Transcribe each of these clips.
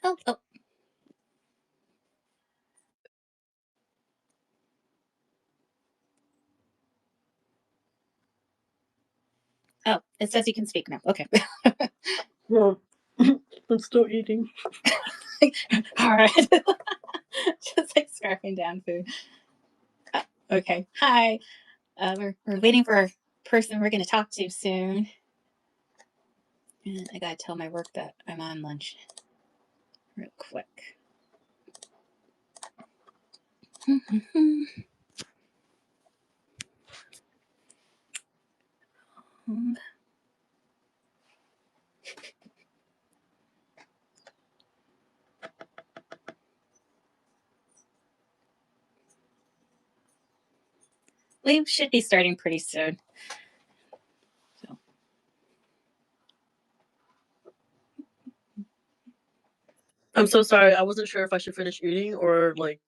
Oh, oh. Oh, it says you can speak now. Okay. Well, I'm still eating. All right. Just like scarfing down food. Okay. Hi. We're waiting for a person we're going to talk to soon. And I got to tell my work that I'm on lunch real quick. We should be starting pretty soon. So. I'm so sorry. I wasn't sure if I should finish eating or like.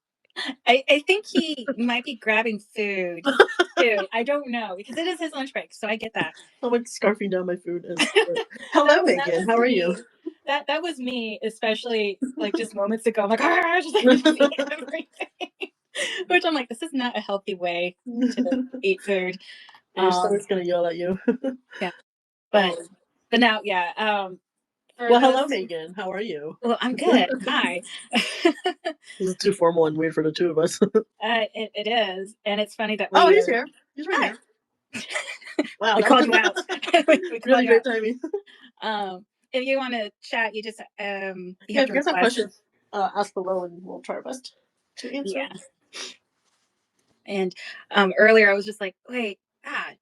I think he might be grabbing food too. I don't know because it is his lunch break, so I get that. I'm like scarfing down my food. Hello, Megan. How are you? That was me, especially like just moments ago. I'm like, just like everything. Which I'm like, this is not a healthy way to eat food. Your stomach's gonna yell at you. Yeah, but now, yeah. Well, hello, Megan. How are you? Well, I'm good. Hi. This is too formal and weird for the two of us. It is, and it's funny that he's here. He's right here. Wow, we called you out. Really great timing. If you want to chat, you just if you guys have questions, ask below, and we'll try our best to answer. Yeah. And earlier, I was just like, wait,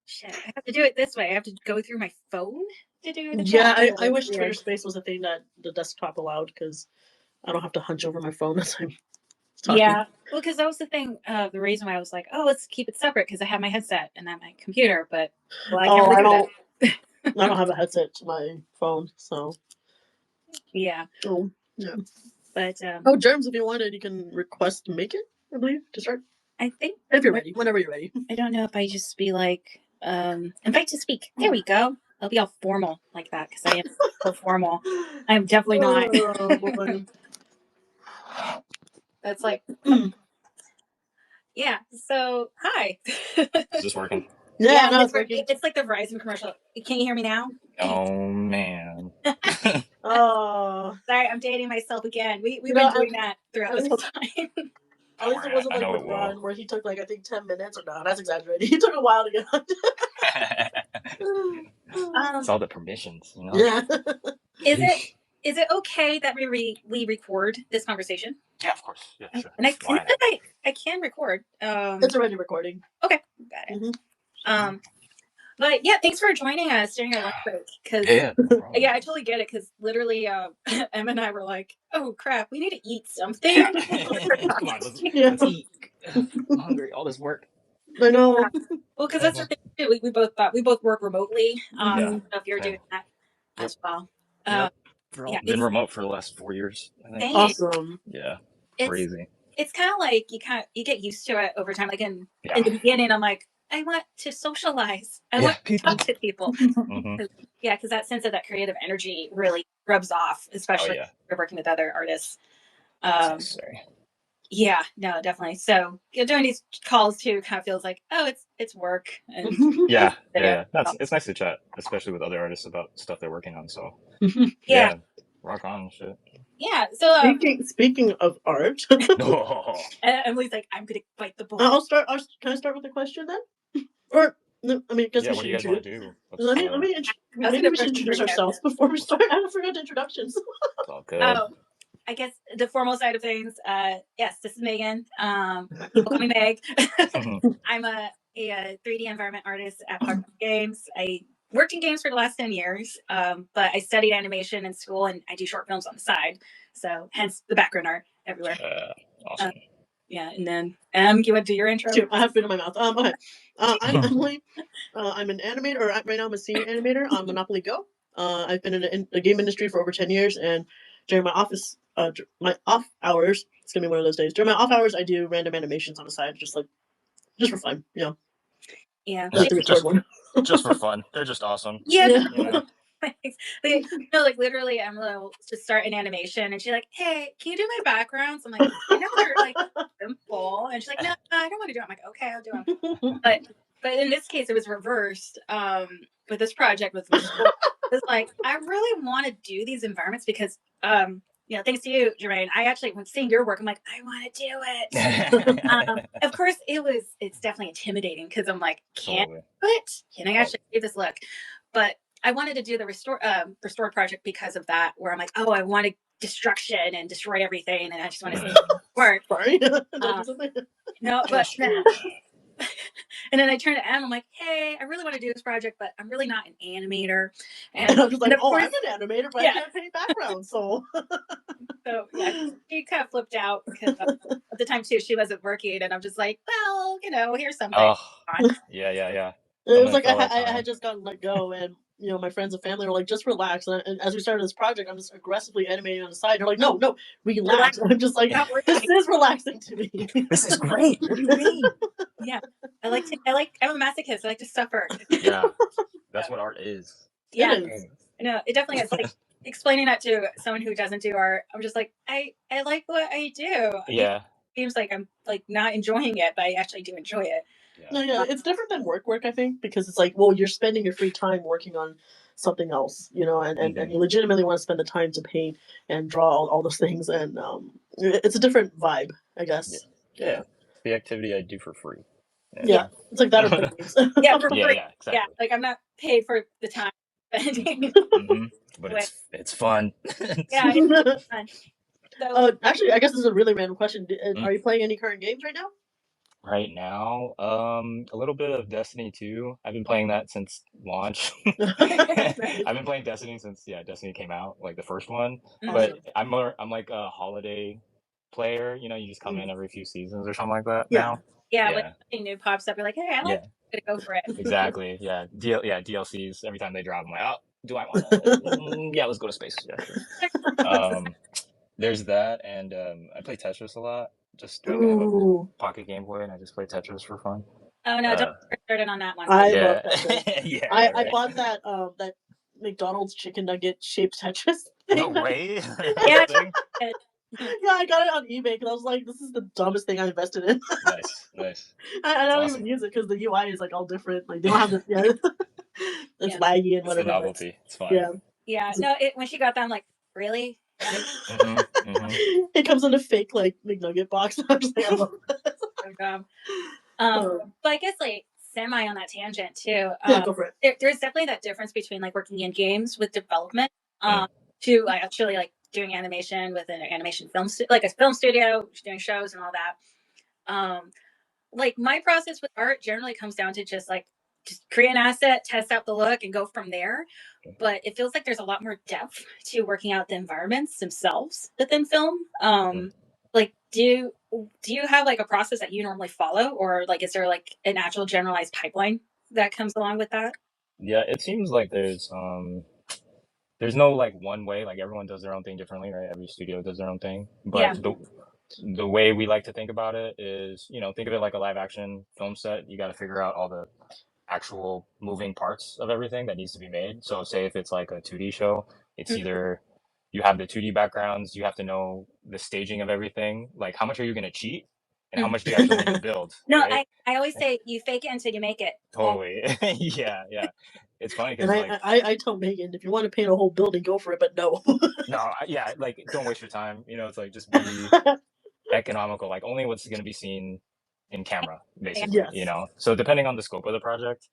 shit, I have to do it this way. I have to go through my phone to do the chat. Yeah, I wish Twitter Space was a thing that the desktop allowed because I don't have to hunch over my phone as I'm talking. Yeah, well, because that was the thing. The reason why I was like, oh, let's keep it separate because I have my headset and I'm my computer, but I can't really do that. I don't have a headset to my phone, so yeah. Oh, yeah. But Germs, if you wanted, you can request make it, I believe, to start. I think if you're ready, whenever you're ready. I don't know if I just be like invite to speak. There we go. I'll be all formal like that because I am so formal. I'm definitely not. That's like yeah. So hi. Is this working? Yeah, no, it's working. It's like the Verizon commercial. Can you hear me now? Oh man. Oh, sorry, I'm dating myself again. We've been doing that throughout this whole time. At least it wasn't like with Ron, where he took like I think 10 minutes or no, that's exaggerated. He took a while to get on. It's all the permissions, you know. Yeah. Is it okay that we record this conversation? Yeah, of course. Yeah, sure. And I can record. It's already recording. Okay, got it. Mm-hmm. But yeah, thanks for joining us during our lunch break. Because yeah, I totally get it. Because literally, Emma and I were like, "Oh crap, we need to eat something." Come on, let's eat. I'm hungry. All this work. I know. Well, because that's the thing too. We both work remotely. I don't know if you're doing that as well. We've been remote for the last 4 years. I think. Awesome. Yeah. Crazy. It's kind of like you get used to it over time. Like in the beginning, I'm like, I want to socialize. I want to talk to people. Yeah, because that sense of that creative energy really rubs off, especially if you're working with other artists. Yeah, no, definitely. So doing these calls too kind of feels like, oh, it's work. And yeah. It's nice to chat, especially with other artists about stuff they're working on. So yeah, rock on, shit. Yeah. So speaking of art, Emily's like, I'm gonna bite the bullet. Can I start with a question then? Or I mean, what do you guys want to do? Maybe we should introduce ourselves before we start. I forgot introductions. It's all good. I guess the formal side of things. Yes, this is Megan. People call me Meg. I'm a 3D environment artist at ROTTMNT Games. I worked in games for the last 10 years, but I studied animation in school and I do short films on the side. So hence the background art everywhere. Awesome. Yeah, and then you want to do your intro? I have food in my mouth. Okay. I'm Emily. I'm an animator, or right now I'm a senior animator on Monopoly Go. I've been in the game industry for over 10 years, and during my off hours, it's gonna be one of those days. During my off hours, I do random animations on the side, just like just for fun. Yeah. That's the retort one. Just for fun. They're just awesome. Yeah. Yeah. Like literally, Emma will just start an animation, and she's like, "Hey, can you do my backgrounds?" I'm like, "I know they're like simple," and she's like, "No, I don't want to do it." I'm like, "Okay, I'll do them." But in this case, it was reversed. With this project with Restore, it was like I really want to do these environments because thanks to you, Jermaine, I actually when seeing your work, I'm like, I want to do it. Of course, it's definitely intimidating because I'm like, can I actually do this look? But I wanted to do the Restore project because of that, where I'm like, oh, I wanted destruction and destroy everything, and I just want to see work. Sorry. No, but and then I turned to Em. I'm like, hey, I really want to do this project, but I'm really not an animator. And I was like, oh, I'm an animator, but I can't paint backgrounds, so. So yeah, she kind of flipped out because at the time too she wasn't working, and I'm just like, well, here's something. Oh, yeah. It was like I had just gotten let go, and my friends and family were like, just relax. And as we started this project, I'm just aggressively animating on the side. They're like, no, relax. And I'm just like, this is relaxing to me. This is great. What do you mean? Yeah, I'm a masochist. I like to suffer. Yeah, that's what art is. Yeah, no, it definitely is. Like explaining that to someone who doesn't do art, I'm just like, I like what I do. Yeah, it seems like I'm like not enjoying it, but I actually do enjoy it. Yeah, it's different than work, I think, because it's like, well, you're spending your free time working on something else, and you legitimately want to spend the time to paint and draw all those things, and it's a different vibe, I guess. Yeah. The activity I do for free. Yeah. It's like that or play games. Yeah, for free. Yeah, exactly. Yeah, like I'm not paid for the time spending. But it's fun. Yeah, it's fun. So, actually, I guess this is a really random question. Are you playing any current games right now? Right now, a little bit of Destiny 2. I've been playing that since launch. I've been playing Destiny since Destiny came out, like the first one. But I'm like a holiday player. You just come in every few seasons or something like that now. Yeah, like something new pops up, you're like, hey, I'm gonna go for it. Exactly. Yeah. DLCs every time they drop, I'm like, oh, do I want to? Yeah, let's go to space. Yeah, sure. There's that, and I play Tetris a lot. Just I have a pocket Game Boy, and I just play Tetris for fun. Oh no, don't get started on that one. I love Tetris. I bought that that McDonald's chicken nugget shaped Tetris thing. No way. Yeah. I got it on eBay because I was like, this is the dumbest thing I invested in. Nice. I don't even use it because the UI is like all different. Like they don't have the it's laggy and whatever. It's the novelty. It's fine. Yeah. No, when she got that, I'm like, really? It comes in a fake like McNugget box. I'm just like, I love this. But I guess like semi on that tangent too. Go for it. There's definitely that difference between like working in games with development to actually like doing animation with an animation film like a film studio, doing shows and all that. Like my process with art generally comes down to just create an asset, test out the look, and go from there. But it feels like there's a lot more depth to working out the environments themselves within film. Like, do you have like a process that you normally follow, or like is there like an actual generalized pipeline that comes along with that? Yeah, it seems like there's no like one way. Like everyone does their own thing differently, right? Every studio does their own thing. But the way we like to think about it is, think of it like a live action film set. You got to figure out all the actual moving parts of everything that needs to be made. So say if it's like a 2D show, it's either you have the 2D backgrounds, you have to know the staging of everything, like how much are you going to cheat and how much do you actually need to build? No, right? I always say you fake it until you make it. Totally. Yeah. It's funny because I tell Megan, if you want to paint a whole building, go for it, but no. No, like don't waste your time. It's like just be economical. Like only what's going to be seen in camera, basically. So depending on the scope of the project,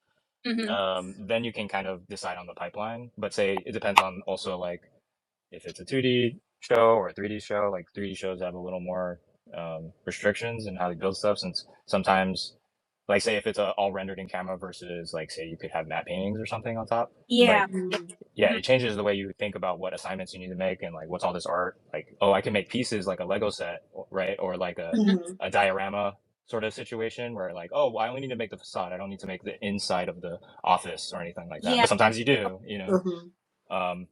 then you can kind of decide on the pipeline. But say it depends on also like if it's a 2D show or a 3D show. Like 3D shows have a little more restrictions in how they build stuff, since sometimes, like say if it's all rendered in camera versus like say you could have matte paintings or something on top. It changes the way you think about what assignments you need to make and like what's all this art. Like, oh, I can make pieces like a Lego set, right? Or like a diorama sort of situation where like, oh, well, I only need to make the facade. I don't need to make the inside of the office or anything like that. But sometimes you do,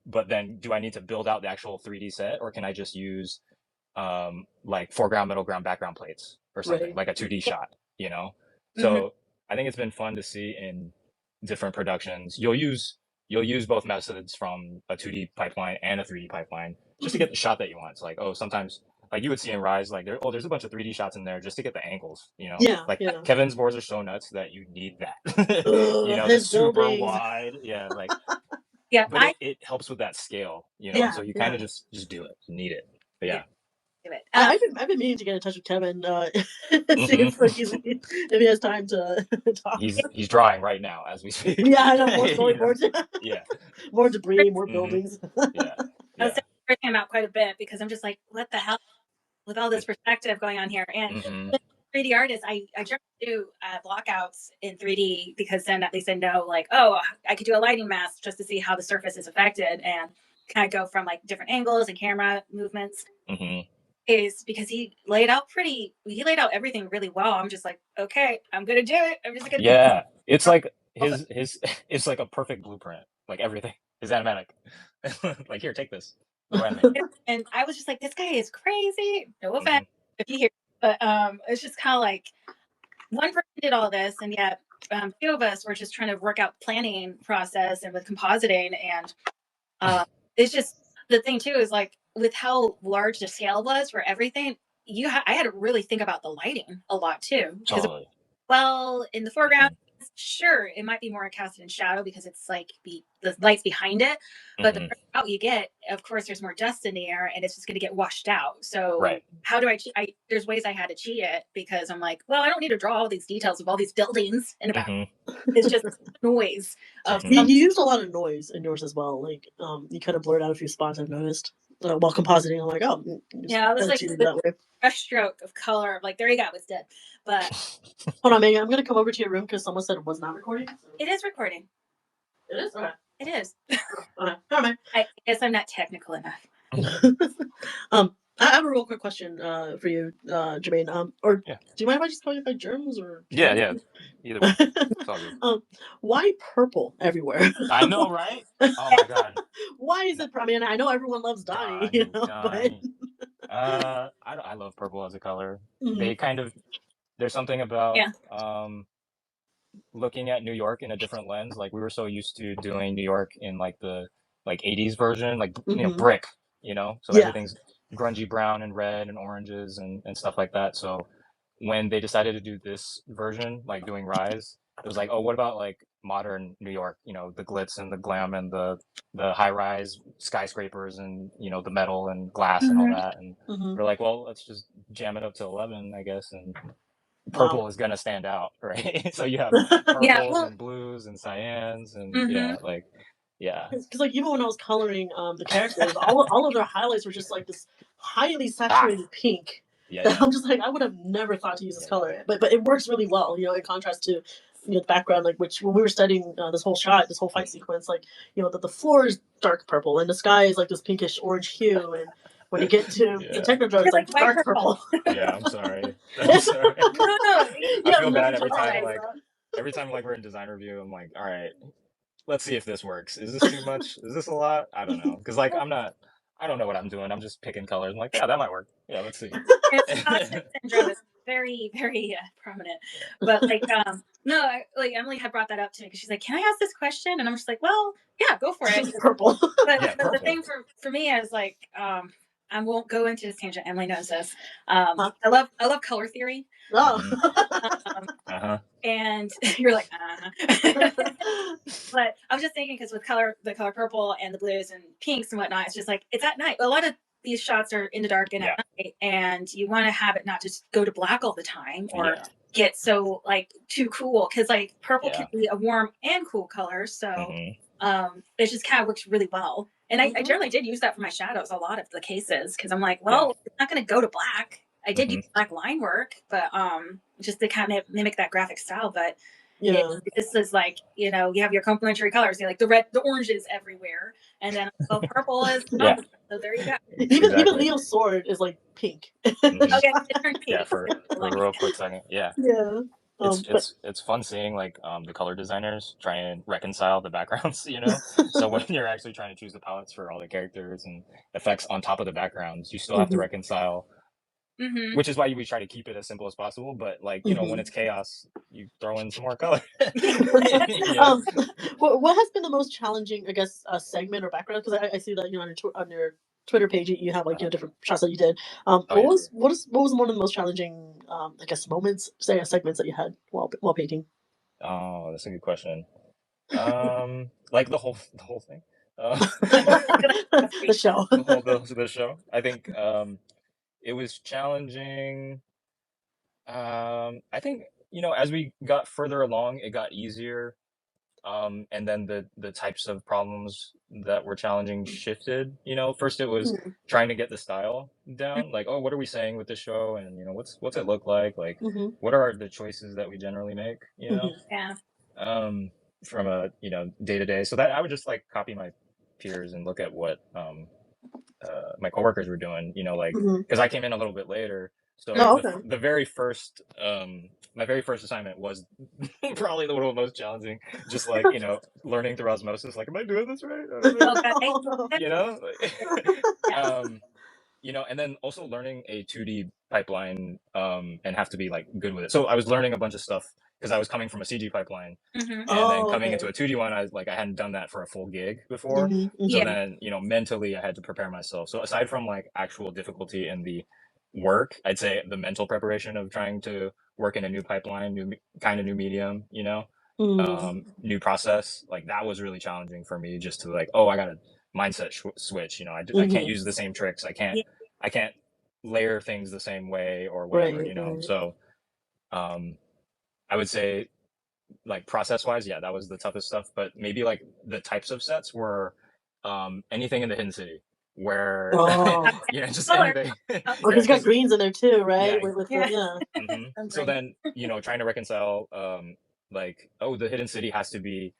but then do I need to build out the actual 3D set, or can I just use like foreground, middle ground, background plates or something like a 2D shot, So I think it's been fun to see in different productions. You'll use both methods from a 2D pipeline and a 3D pipeline just to get the shot that you want. It's like, oh, sometimes like you would see in Rise, like there's a bunch of 3D shots in there just to get the angles, you know? Yeah, Like yeah. Kevin's boards are so nuts that you need that. You know, the His super buildings. wide. Yeah, like Yeah, but it helps with that scale, you know, Yeah, so you yeah. kind of just do it. You need it. But yeah. do it. I've been meaning to get in touch with Kevin, see if like if he has time to talk. He's drawing right now as we speak. Yeah, I know more You know? storyboards. Yeah. More debris, more buildings. Yeah. I was Yeah. freaking him out quite a bit because I'm just like, what the hell with all this perspective going on here? And 3D artists, I generally do blockouts in 3D because then at least I know like, oh, I could do a lighting mask just to see how the surface is affected and kind of go from like different angles and camera movements. Is because he laid out everything really well. I'm just like, okay, I'm gonna do it. I'm just gonna it's like his it's like a perfect blueprint, like everything. His animatic. Like, here, take this. And I was just like, this guy is crazy. No offense if you hear, but it's just kind of like one person did all this, and yet two of us were just trying to work out planning process and with compositing, and it's just the thing too is like with how large the scale was for everything. I had to really think about the lighting a lot too. Totally. Well, in the foreground, sure, it might be more casted in shadow because it's like the lights behind it, but the out you get, of course, there's more dust in the air, and it's just going to get washed out. So how do I cheat? There's ways I had to cheat it because I'm like, well, I don't need to draw all these details of all these buildings in the back. It's just noise. You used a lot of noise in yours as well. Like you kind of blurred out a few spots I've noticed while compositing. I'm like, oh, yeah, it was like that way. A stroke of color. Like, there you go, it's dead. But hold on, Megan, I'm gonna come over to your room because someone said it was not recording. So. It is recording. It is? Okay. It is. Okay. All right. I guess I'm not technical enough. I have a real quick question for you, Jermaine. Or do you mind if I just call you by germs or? Yeah. Either way. It's all good. Why purple everywhere? I know, right? Oh my god. Why is it? I mean, I know everyone loves Donnie, you know, but I love purple as a color. They kind of there's something about looking at New York in a different lens. Like, we were so used to doing New York in like the 80s version, like you know, brick, you know, so everything's grungy brown and red and oranges and stuff like that. So when they decided to do this version, like doing Rise, it was like, oh, what about like modern New York, you know, the glitz and the glam and the high rise skyscrapers and, you know, the metal and glass and all that. And we're like, well, let's just jam it up to 11, I guess, and purple is gonna stand out, right? So you have purples and blues and cyans and because like even when I was coloring the characters, all of their highlights were just like this highly saturated pink. I'm just like, I would have never thought to use this color, but it works really well, you know, in contrast to the background, like which when we were studying this whole fight sequence, like, you know, the floor is dark purple and the sky is like this pinkish orange hue, and when you get to the Technodrome, it's like dark purple. Yeah, I'm sorry. I'm sorry. No. I feel bad every time like we're in design review, I'm like, all right, let's see if this works. Is this too much? Is this a lot? I don't know. Because like I don't know what I'm doing. I'm just picking colors. I'm like, yeah, that might work. Yeah, let's see. Syndrome is very, very prominent. But like, no, like Emily had brought that up to me because she's like, can I ask this question? And I'm just like, well, yeah, go for it. Purple. But the thing for me is like, I won't go into this tangent. Emily knows this. I love color theory. And you're like, but I was just thinking because with the color purple and the blues and pinks and whatnot, it's just like it's at night. A lot of these shots are in the dark and at night, and you want to have it not just go to black all the time or get so like too cool, because like purple can be a warm and cool color. So it just kind of works really well. And I generally did use that for my shadows a lot of the cases because I'm like, well, it's not going to go to black. I did use black line work, but just to kind of mimic that graphic style. But this is like, you know, you have your complementary colors. You like the red, the oranges everywhere, and then purple is so there you go. Even Leo's sword is like pink. Okay, it turned pink. Yeah, for a real quick second. Yeah. It's fun seeing like the color designers try and reconcile the backgrounds, you know. So when you're actually trying to choose the palettes for all the characters and effects on top of the backgrounds, you still have to reconcile which is why we try to keep it as simple as possible. But like, you know, when it's chaos, you throw in some more color. What has been the most challenging, I guess, segment or background? Because I see that, you know, on your Twitter page you have like, you know, different shots that you did. What was one of the most challenging, I guess, moments, say, segments that you had while painting? Oh, that's a good question. Like the whole thing. The show. The show. I think it was challenging. I think, you know, as we got further along, it got easier. And then the types of problems that were challenging shifted. You know, first it was trying to get the style down, like, oh, what are we saying with the show, and you know, what's it look like what are the choices that we generally make, you know. From a, you know, day to day. So that I would just like copy my peers and look at what my coworkers were doing, you know, like, because I came in a little bit later. So the very first my very first assignment was probably the one of the most challenging, just like, you know, learning through osmosis, like, am I doing this right? You know. You know, and then also learning a 2D pipeline and have to be like good with it. So I was learning a bunch of stuff because I was coming from a CG pipeline, and then coming into a 2D one, I hadn't done that for a full gig before. So then, you know, mentally I had to prepare myself. So aside from like actual difficulty in the work, I'd say the mental preparation of trying to work in a new pipeline, new medium, you know, new process, like that was really challenging for me, just to like, oh, I gotta mindset switch, you know. I can't use the same tricks, I can't layer things the same way or whatever, you know. So I would say, like, process wise, yeah, that was the toughest stuff. But maybe like the types of sets were anything in the Hidden City, where you know, just anything. It's got greens in there too, right? So then, you know, trying to reconcile like, oh, the Hidden City has to be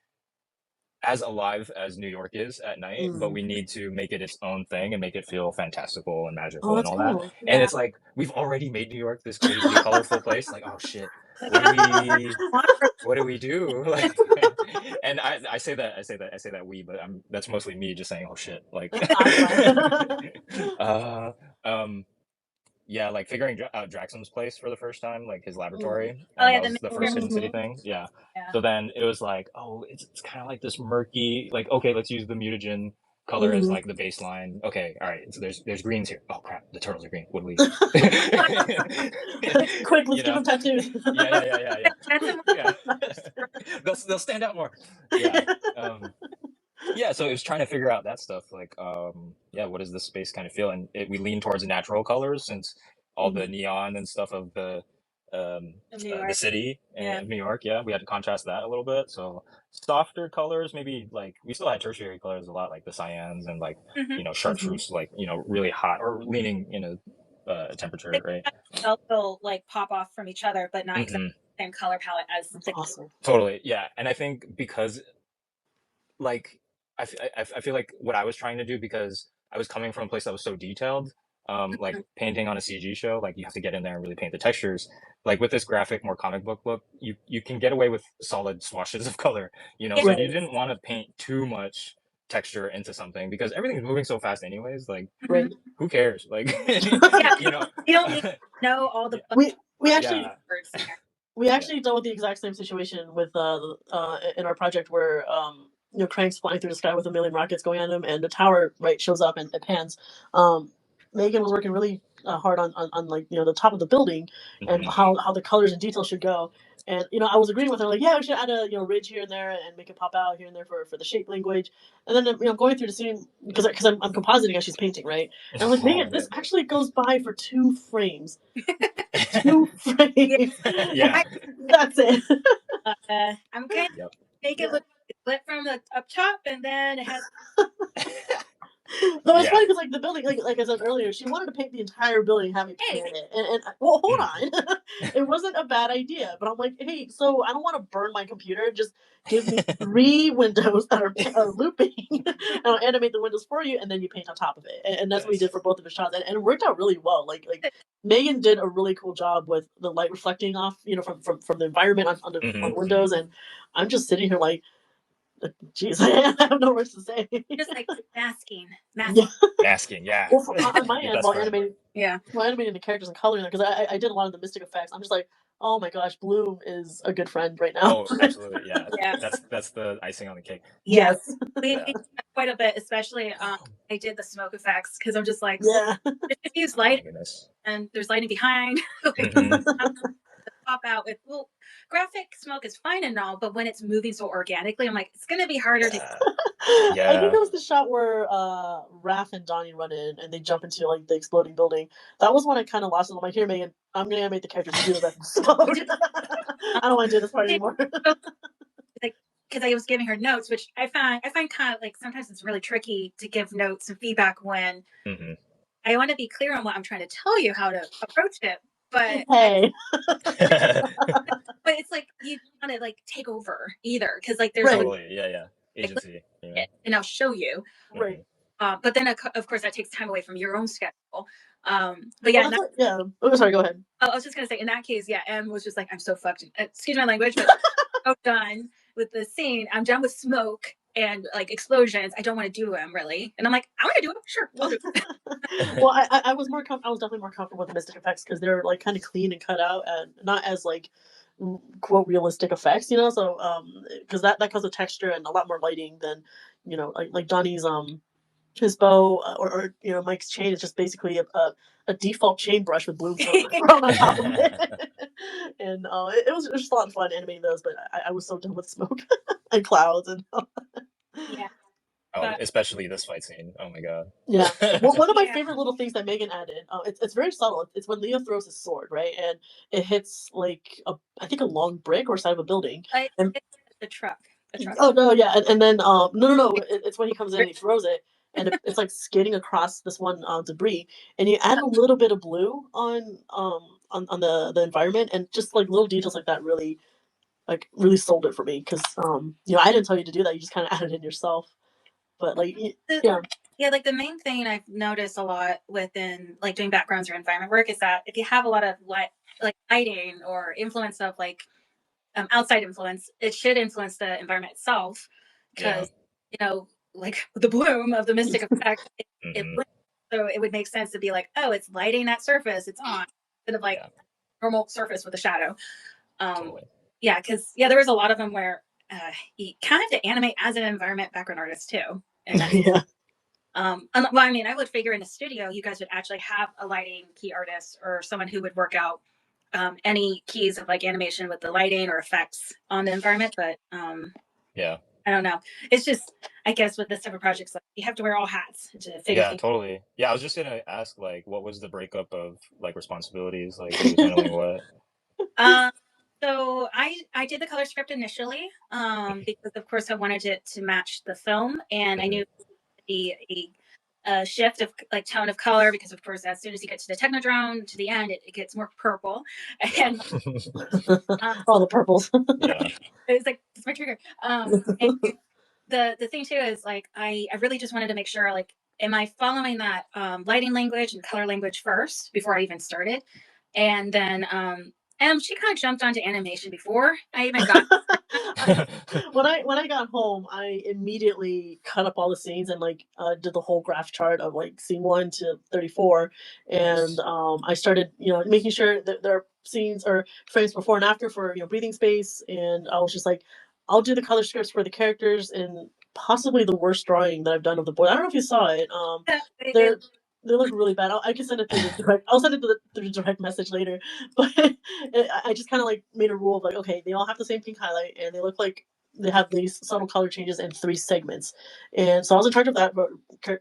as alive as New York is at night, but we need to make it its own thing and make it feel fantastical and magical and all that. And it's like, we've already made New York this crazy colorful place. Like, oh shit, what do we do? Like, and I say that we, but that's mostly me just saying, oh shit, like, yeah, like figuring out Draxum's place for the first time, like his laboratory. That was the first Hidden City thing. Yeah. So then it was like, oh, it's kind of like this murky, like, okay, let's use the mutagen color as like the baseline. Okay, all right. So there's greens here. Oh crap, the turtles are green. What do we? Quick, let's give them tattoos. Yeah. They'll stand out more. Yeah. Yeah, so it was trying to figure out that stuff, like, yeah, what does this space kind of feel? And we lean towards natural colors, since all the neon and stuff of the city of New York. Yeah, we had to contrast that a little bit. So softer colors, maybe, like, we still had tertiary colors a lot, like the cyans and like, you know, chartreuse, like, you know, really hot or leaning, you know, temperature, right? Also like pop off from each other, but not exactly the same color palette as the Totally, yeah. And I think because, like, I feel like what I was trying to do, because I was coming from a place that was so detailed, like painting on a CG show, like you have to get in there and really paint the textures. Like with this graphic, more comic book look, you can get away with solid swashes of color, you know. So you didn't want to paint too much texture into something, because everything's moving so fast anyways. Like, who cares? Like, you know, you don't need to know all the we actually dealt with the exact same situation with in our project, where you know, Crank's flying through the sky with a million rockets going at him, and the tower shows up and it pans. Megan was working really hard on like, you know, the top of the building and how the colors and details should go. And, you know, I was agreeing with her, like, yeah, we should add a, you know, ridge here and there and make it pop out here and there for the shape language. And then, you know, going through the scene, because I'm compositing as she's painting, right? And I'm like, Megan, this actually goes by for 2 frames. 2 frames. Yeah. That's it. I'm gonna make it look lit from the up top, and then it has. No, it's funny because, like, the building, like I said earlier, she wanted to paint the entire building, have me pan it, and well, hold on, it wasn't a bad idea, but I'm like, hey, so I don't want to burn my computer. Just give me 3 windows that are looping, and I'll animate the windows for you, and then you paint on top of it. And that's what we did for both of the shots, and it worked out really well. Like Megan did a really cool job with the light reflecting off, you know, from the environment on the windows, and I'm just sitting here like, Jeez, I have no words to say. Just like masking. Masking, yeah. Well, on my end, while animating the characters and coloring them, because I did a lot of the mystic effects. I'm just like, oh my gosh, Bloom is a good friend right now. Oh, absolutely, yeah. That's the icing on the cake. Yes. We quite a bit, especially I did the smoke effects because I'm just like, diffuse light, and there's lighting behind. Pop out with graphic smoke is fine and all, but when it's moving so organically, I'm like, it's gonna be harder to. I think it was the shot where Raph and Donnie run in and they jump into like the exploding building. That was when I kind of lost it. I'm like, here, Megan, I'm gonna animate the characters and do the rest of the smoke. I don't want to do this part anymore. Like, because I was giving her notes, which I find kind of like sometimes it's really tricky to give notes and feedback when I want to be clear on what I'm trying to tell you, how to approach it. But hey, but it's like you don't want to like take over either, because like there's agency, and I'll show you. Right. But then of course that takes time away from your own schedule. But yeah, Oh, sorry, go ahead. I was just gonna say, in that case, yeah, Em was just like, I'm so fucked. Excuse my language, but so done with the scene. I'm done with smoke and like explosions. I don't want to do them really. And I'm like, I want to do them. Sure, I'll do it. Well, I was definitely more comfortable with the mystic effects because they're like kind of clean and cut out and not as like quote realistic effects, you know. So because that comes with texture and a lot more lighting than, you know, like Donnie's his bow or you know Mike's chain is just basically a default chain brush with Bloom thrown on top of it. And it was just a lot of fun animating those, but I was so done with smoke and clouds and yeah. Oh, especially this fight scene. Oh my god. Yeah. Well, one of my favorite little things that Megan added, it's very subtle. It's when Leo throws his sword, right, and it hits like I think a long brick or side of a building. It's the truck. Oh no, yeah, and then no, it's when he comes in and he throws it, and it's like skidding across this one debris, and you add a little bit of blue on the environment, and just like little details like that really sold it for me because you know I didn't tell you to do that. You just kind of added it yourself. But like like the main thing I've noticed a lot within like doing backgrounds or environment work is that if you have a lot of lighting or influence of like outside influence, it should influence the environment itself, because you know, like the bloom of the mystic effect, so it would make sense to be like, oh, it's lighting that surface, it's on, instead of like normal surface with a shadow. Yeah, because there was a lot of them where you kind of have to animate as an environment background artist too. And well, I mean, I would figure in a studio, you guys would actually have a lighting key artist or someone who would work out any keys of like animation with the lighting or effects on the environment. But I don't know. It's just, I guess with this type of projects, like, you have to wear all hats to figure things. Totally. Yeah, I was just gonna ask, like, what was the breakup of like responsibilities? Like, who was handling what? So I did the color script initially because of course I wanted it to match the film, and I knew it would be a shift of like tone of color, because of course as soon as you get to the Technodrome to the end, it gets more purple, and all the purples. It's like, it's my trigger. And the thing too is like I really just wanted to make sure, like, am I following that lighting language and color language first before I even started, and then she kind of jumped onto animation before I even got. when I got home, I immediately cut up all the scenes and like did the whole graph chart of like scene 1 to 34, and I started making sure that there are scenes or frames before and after for breathing space, and I was just like, I'll do the color scripts for the characters and possibly the worst drawing that I've done of the boy. I don't know if you saw it. They look really bad. I can send it through the direct. I'll send it through the direct message later. But I just kind of like made a rule of like, okay, they all have the same pink highlight, and they look like they have these subtle color changes in 3 segments. And so I was in charge of that, but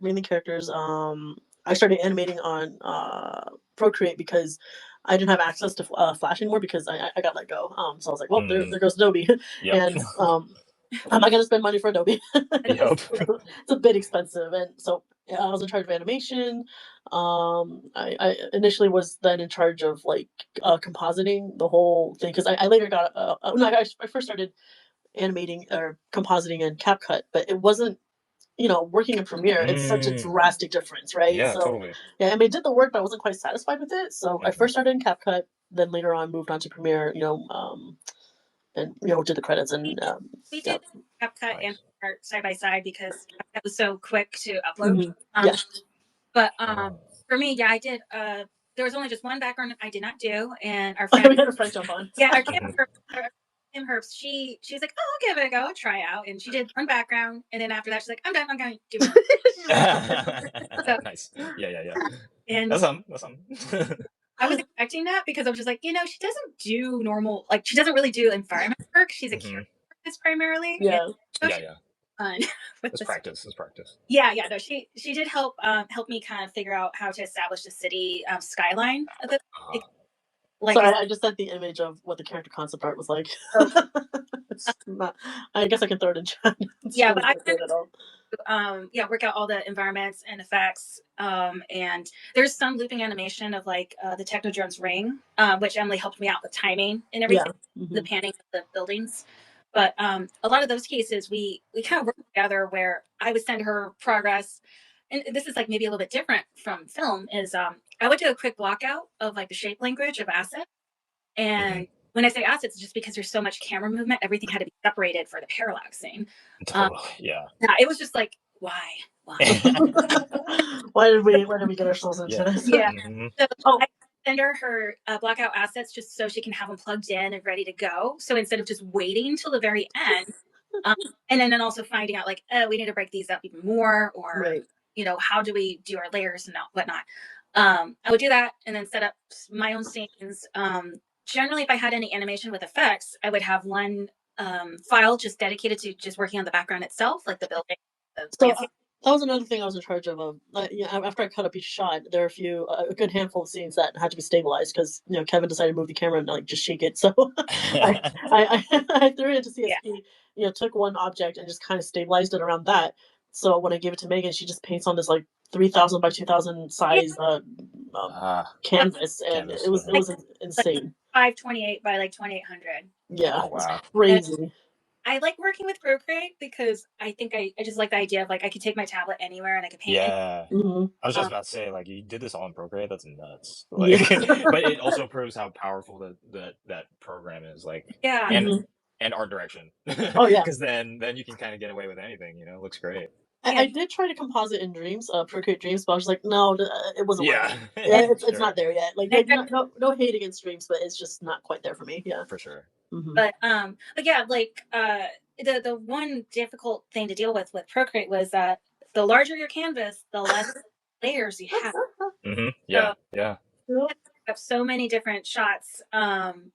mainly characters. I started animating on Procreate because I didn't have access to Flash anymore because I got let go. So I was like, well, there goes Adobe, and I'm not gonna spend money for Adobe. It's a bit expensive, and so I was in charge of animation. I initially was then in charge of like compositing the whole thing because I later got I first started animating or compositing in CapCut, but it wasn't working in Premiere. It's such a drastic difference, right? Yeah, so, totally. Yeah, I mean, I did the work, but I wasn't quite satisfied with it. So I first started in CapCut, then later on moved on to Premiere. and did the credits and we did CapCut and art side by side because CapCut was so quick to upload. But for me, yeah, I did. There was only just one background I did not do, and our friend, we had a friend jump on. Yeah, our Kim Herbst, she's like, oh, I'll give it a go, try out, and she did one background, and then after that, she's like, I'm done, I'm going to do more. So, nice. Yeah. And that's something. I was expecting that because I was just like, she doesn't do normal, like she doesn't really do environment work. She's a character artist primarily. Yeah. Fun. It's practice. Yeah. No, she did help me kind of figure out how to establish the city skyline of the. Sorry, I just sent the image of what the character concept art was like. It's not. I guess I can throw it in chat. Yeah, but I work out all the environments and effects. And there's some looping animation of like the Technodrone's ring, which Emily helped me out with timing and everything, the panning of the buildings. But a lot of those cases we kind of work together where I would send her progress. And this is like maybe a little bit different from film is I would do a quick block out of like the shape language of assets. And when I say assets, it's just because there's so much camera movement, everything had to be separated for the parallaxing. Totally, yeah. It was just like, why? Why did we get ourselves into this? Yeah. So I send her block out assets just so she can have them plugged in and ready to go. So instead of just waiting till the very end, and then also finding out like, oh, we need to break these up even more, or how do we do our layers and whatnot. I would do that and then set up my own scenes. Generally, if I had any animation with effects, I would have one file just dedicated to just working on the background itself, like the building. That was another thing I was in charge of. After I cut up each shot, there are a good handful of scenes that had to be stabilized because Kevin decided to move the camera and like just shake it. So I threw it into CSP. Took one object and just kind of stabilized it around that. So when I gave it to Megan, she just paints on this like 3,000 by 2,000 size canvas, and it was insane. 528 by like 2,800. Yeah, wow, crazy. I like working with Procreate because I think I just like the idea of like I could take my tablet anywhere and I could paint. Yeah, I was just about to say like you did this all in Procreate. That's nuts. Like, but it also proves how powerful that program is. Like, and art direction. Oh yeah, because then you can kind of get away with anything. It looks great. I did try to composite in Dreams, Procreate Dreams, but I was like, no, it wasn't working. It's not there yet. Like, no hate against Dreams, but it's just not quite there for me. Yeah, for sure. But yeah, like the one difficult thing to deal with Procreate was that the larger your canvas, the less layers you have. Yeah. I have so many different shots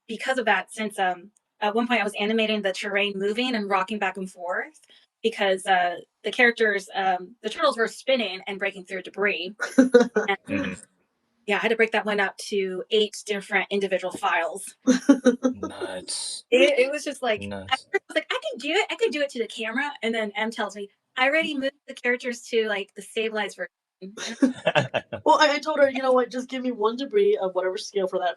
because of that. Since at one point I was animating the terrain moving and rocking back and forth because the characters, the turtles were spinning and breaking through debris. And, yeah, I had to break that one up to 8 different individual files. Nuts. It was just like, I was like, I can do it. I can do it to the camera. And then M tells me, I already moved the characters to like the stabilized version. Well, I told her, you know what, just give me one debris of whatever scale for that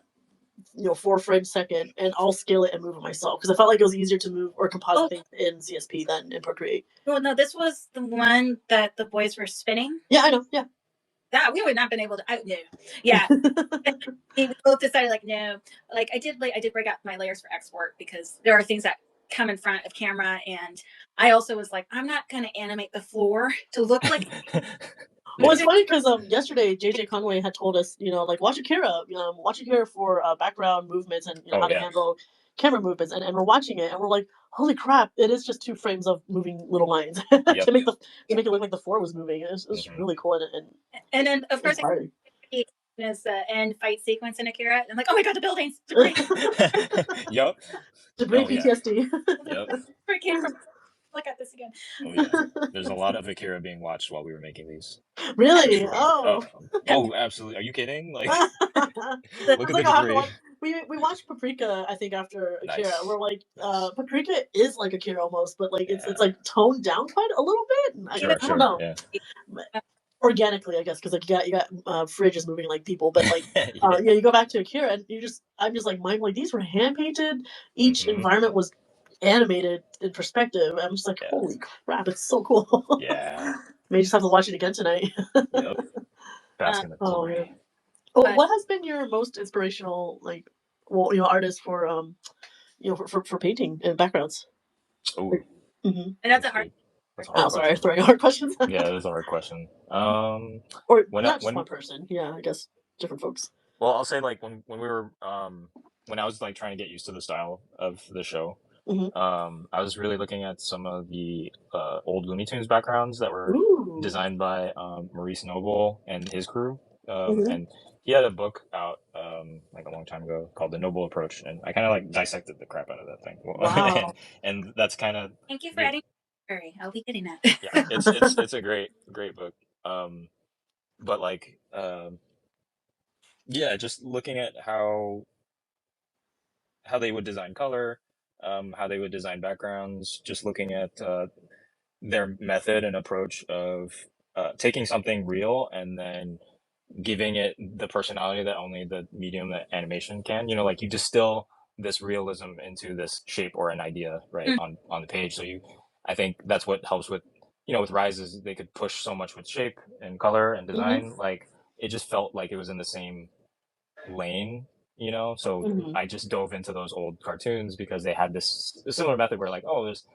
4 frames second, and I'll scale it and move it myself because I felt like it was easier to move or composite things in CSP than in Procreate. Well, no, this was the one that the boys were spinning. Yeah, I know. Yeah, that we would not been able to. No, yeah, we both decided like no. Like I did break out my layers for export because there are things that come in front of camera, and I also was like, I'm not going to animate the floor to look like. Well, it's funny because yesterday JJ Conway had told us, like watch Akira for background movements and how to handle camera movements, and we're watching it and we're like, holy crap, it is just 2 frames of moving little lines to make it look like the floor was moving. It's really cool and then of course is the end fight sequence in Akira. I'm like, oh my god, the buildings debris. Yep. Debris PTSD. Yep. Where it came from. Look at this again. Oh yeah, there's a lot of Akira being watched while we were making these. Really? Oh, absolutely. Are you kidding? Like, look at the debris. We watched Paprika, I think, after Akira. Nice. We're like, Paprika is like Akira almost, but like it's like toned down quite a little bit. I don't know. Yeah. Organically, I guess, because like you got fridges moving like people, but like you go back to Akira and I'm just like mind, like these were hand painted. Each environment was animated in perspective. I'm just like, holy crap, it's so cool. Yeah. May just have to watch it again tonight. Yep. Basking in the glory. What has been your most inspirational artist for for painting and backgrounds. Oh, and that's a hard. That's a hard sorry, throwing hard questions. Yeah, that's a hard question. Or not just one person. Yeah, I guess different folks. Well, I'll say like when we were when I was like trying to get used to the style of the show, I was really looking at some of the old Looney Tunes backgrounds that were designed by Maurice Noble and his crew, and he had a book out like a long time ago called The Noble Approach, and I kind of like dissected the crap out of that thing. Wow. and that's kind of thank you for adding. I'll be getting that. Yeah, it's a great book. But like yeah, just looking at how they would design color, how they would design backgrounds, just looking at their method and approach of taking something real and then giving it the personality that only the medium that animation can. Like you distill this realism into this shape or an idea, right, on the page. So I think that's what helps with, with Rises, they could push so much with shape and color and design. Like it just felt like it was in the same lane, so I just dove into those old cartoons because they had this similar method where like, oh, there's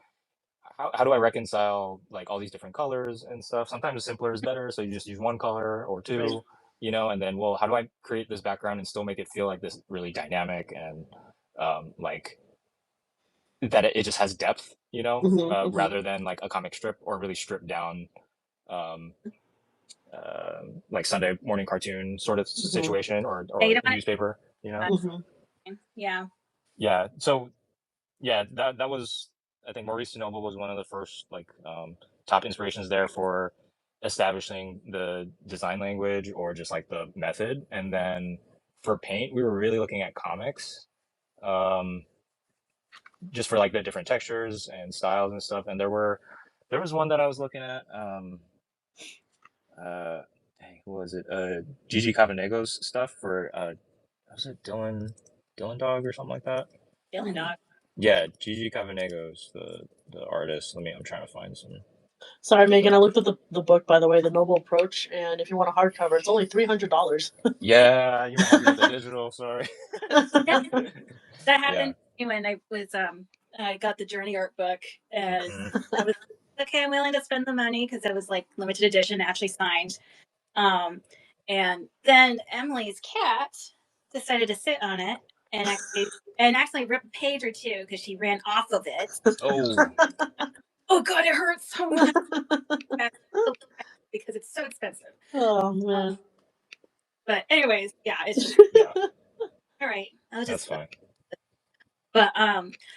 how do I reconcile like all these different colors and stuff. Sometimes simpler is better, so you just use one color or two, and then, well, how do I create this background and still make it feel like this really dynamic and like that it just has depth, rather than like a comic strip or really stripped down like Sunday morning cartoon sort of situation or newspaper, Yeah. So yeah, that was, I think Maurice Noble was one of the first like top inspirations there for establishing the design language or just like the method. And then for paint, we were really looking at comics, just for like the different textures and styles and stuff. And there was one that I was looking at. Who was it? Gigi Cavanego's stuff for was it Dylan Dog or something like that? Dylan Dog. Yeah, Gigi Cavanego's the artist. I'm trying to find some. Sorry, Megan. I looked at the book, by the way, The Noble Approach, and if you want a hardcover, it's only $300. Yeah, you might have to get the digital. Sorry. That happened when I was I got the Journey art book, and I was okay. I'm willing to spend the money because it was like limited edition, actually signed. And then Emily's cat decided to sit on it and actually rip a page or two because she ran off of it. Oh God, it hurts so much because it's so expensive. Oh man. But anyways, yeah, it's just all right. That's fine. But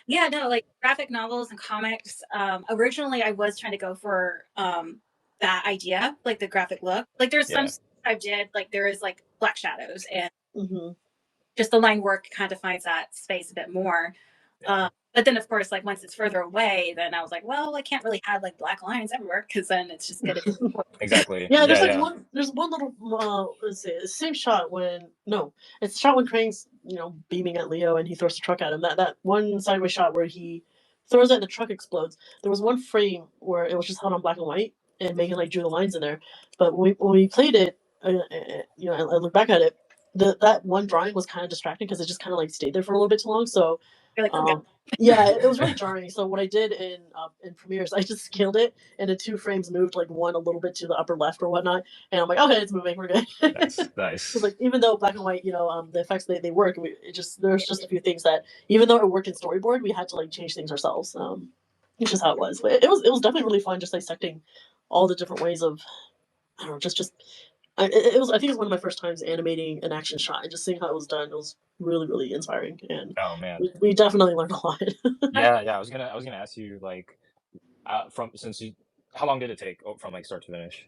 yeah, no, like graphic novels and comics. Originally, I was trying to go for that idea, like the graphic look. Like there's some stuff I did, like there is like black shadows and just the line work kind of defines that space a bit more. But then, of course, like once it's further away, then I was like, well, I can't really have like black lines everywhere because then it's just gonna. Exactly. Yeah, there's there's one little let's see, the same shot it's the shot when Krang's beaming at Leo and he throws the truck at him. That one sideways shot where he throws it and the truck explodes. There was one frame where it was just held on black and white and Megan like drew the lines in there. But when we played it, I look back at it, that one drawing was kind of distracting because it just kind of like stayed there for a little bit too long. So. Yeah, it was really jarring. So what I did in Premiere is I just scaled it, and the two frames moved like one a little bit to the upper left or whatnot, and I'm like, okay, it's moving, we're good. Nice. Because like even though black and white, the effects they work, there's just a few things that even though it worked in storyboard, we had to like change things ourselves. It's just how it was. But it was definitely really fun, just dissecting all the different ways of I don't know, just. I think it was one of my first times animating an action shot and just seeing how it was done. It was really, really inspiring, and oh man, we definitely learned a lot. yeah. I was gonna ask you like, how long did it take from like start to finish?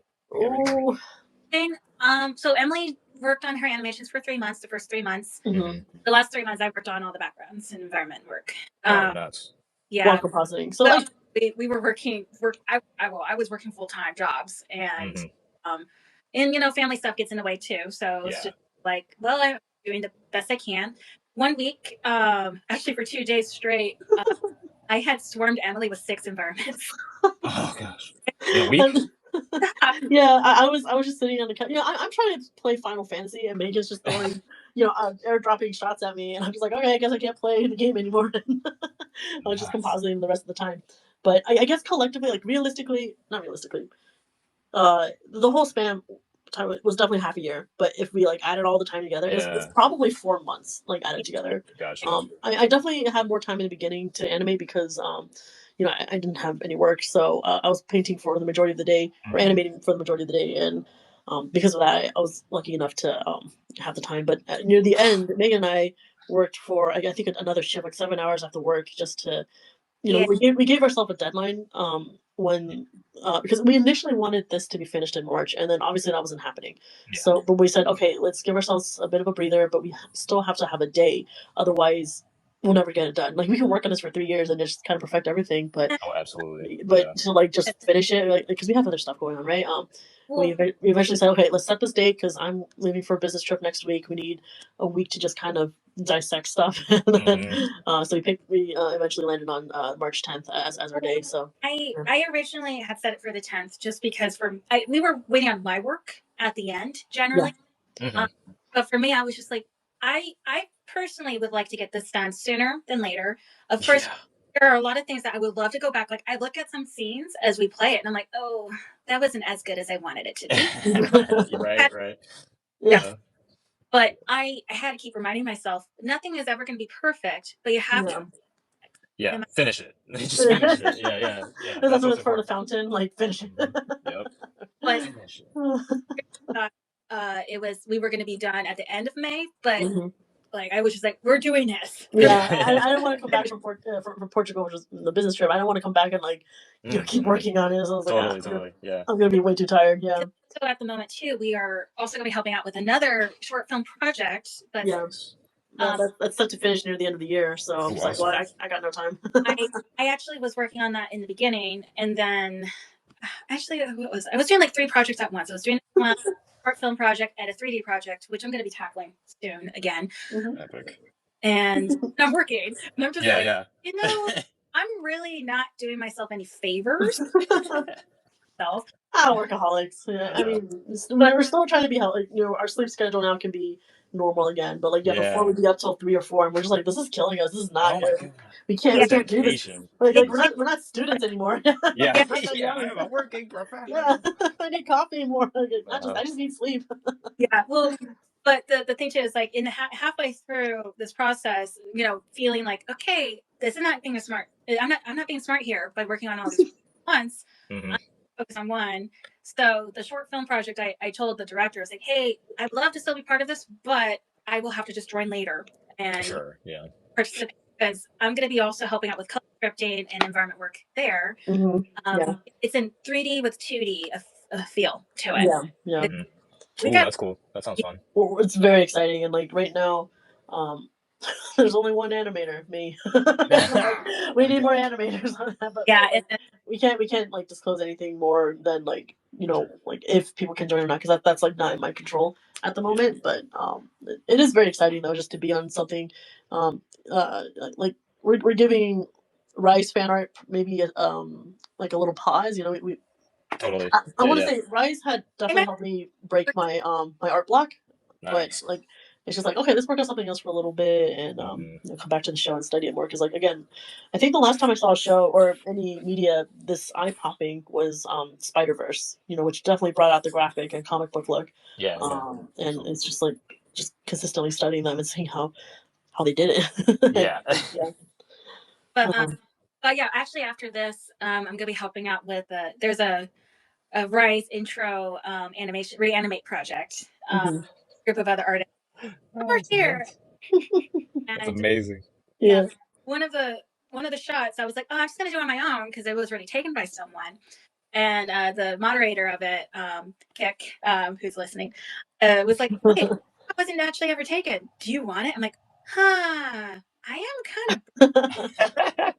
So Emily worked on her animations for 3 months. The first 3 months, the last 3 months, I worked on all the backgrounds and environment work. Nuts. Yeah, while compositing. So like, we were I was working full-time jobs and and family stuff gets in the way too. So it's just like, well, I'm doing the best I can. 1 week, actually for 2 days straight, I had swarmed Emily with 6 environments. Oh gosh, in a week. Yeah, I was just sitting on the couch. I'm trying to play Final Fantasy, and Megan's just throwing, airdropping shots at me, and I'm just like, okay, I guess I can't play the game anymore. I was just compositing the rest of the time. But I guess collectively, like not realistically, the whole span time was definitely half a year. But if we like added all the time together, it's probably 4 months like added together. Gotcha. I definitely had more time in the beginning to animate because I didn't have any work, so I was painting for the majority of the day or animating for the majority of the day, and because of that, I was lucky enough to have the time. But near the end, Megan and I worked for I think another shift, like 7 hours after work, just to we gave ourselves a deadline when because we initially wanted this to be finished in March, and then obviously that wasn't happening. So, but we said, okay, let's give ourselves a bit of a breather, but we still have to have a day, otherwise we'll never get it done. Like we can work on this for 3 years and just kind of perfect everything, but absolutely. to like just finish it, like because we have other stuff going on, right? We eventually said, okay, let's set this date because I'm leaving for a business trip next week. We need a week to just kind of dissect stuff. So we eventually landed on March 10th as our day. So I originally had set it for the 10th just because we were waiting on my work at the end generally. But for me, I was just like, I personally would like to get this done sooner than later. Of course, there are a lot of things that I would love to go back. Like I look at some scenes as we play it, and I'm like, oh, that wasn't as good as I wanted it to be. Right. Yeah. But I had to keep reminding myself, nothing is ever going to be perfect, but you have to. Yeah, finish it. Just finish it. Yeah. That's what's for the fountain, like finish it. Yep. But we were going to be done at the end of May, but like I was just like, we're doing this. Yeah, I didn't want to come back from Portugal, which was the business trip. I didn't want to come back and like keep working on it. So I was like, totally. Yeah, I'm gonna be way too tired. Yeah. So at the moment too, we are also going to be helping out with another short film project. But that's set to finish near the end of the year. So I was like, well, I got no time. I actually was working on that in the beginning, and then I was doing like 3 projects at once. I was doing one short film project and a 3D project, which I'm going to be tackling soon again. Epic. And I'm working, and I'm just like, I'm really not doing myself any favors. Workaholics. Yeah. I mean, we're still trying to be healthy. Our sleep schedule now can be normal again, but like before we'd be up till 3 or 4, and we're just like, this is killing us. This is not good. We can't do this. Like we're not students anymore. I'm working professional. I need coffee more. I just need sleep. Well, but the thing too is like in halfway through this process, feeling like, okay, this is not being smart. I'm not being smart here by working on all these once. I'm focus on one. So the short film project, I told the director, I was like, hey, I'd love to still be part of this, but I will have to just join later and participate because I'm going to be also helping out with color scripting and environment work there. It's in 3D with 2D a feel to it. Ooh, that's cool. That sounds fun. Well, it's very exciting, and like right now, there's only one animator, me. We need more animators on that, but we can't like disclose anything more than like like if people can join or not, because that's like not in my control at the moment. But it is very exciting though, just to be on something. Like we're giving Rise fan art maybe like a little pause. We totally. I want to say Rise had definitely helped me break my my art block, but like it's just like, okay, let's work on something else for a little bit and come back to the show and study it more. Because like again, I think the last time I saw a show or any media this eye popping was Spider-Verse, which definitely brought out the graphic and comic book look. And it's just like consistently studying them and seeing how they did it. But yeah, actually after this, I'm gonna be helping out with there's a Rise intro animation reanimate project. Group of other artists over here. That's amazing. One of the shots I was like, oh, I'm just gonna do it on my own because it was already taken by someone. And the moderator of it, Kick, who's listening, was like, hey, I wasn't actually ever taken. Do you want it? I'm like, I am kind of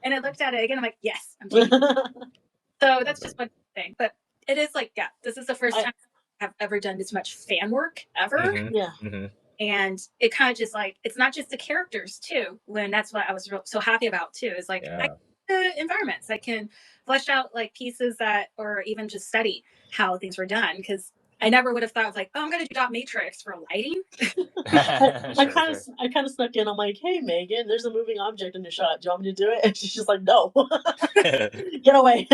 and I looked at it again. I'm like, yes, I'm taking it. So that's just one thing. But it is like, this is the first time I've ever done this much fan work ever. And it kind of just like, it's not just the characters too, when that's what I was so happy about too, is like I the environments. I can flesh out like pieces that, or even just study how things were done. Because I never would have thought of like, oh, I'm going to do dot matrix for lighting. I kind of snuck in. I'm like, hey, Megan, there's a moving object in the shot. Do you want me to do it? And she's just like, no, get away.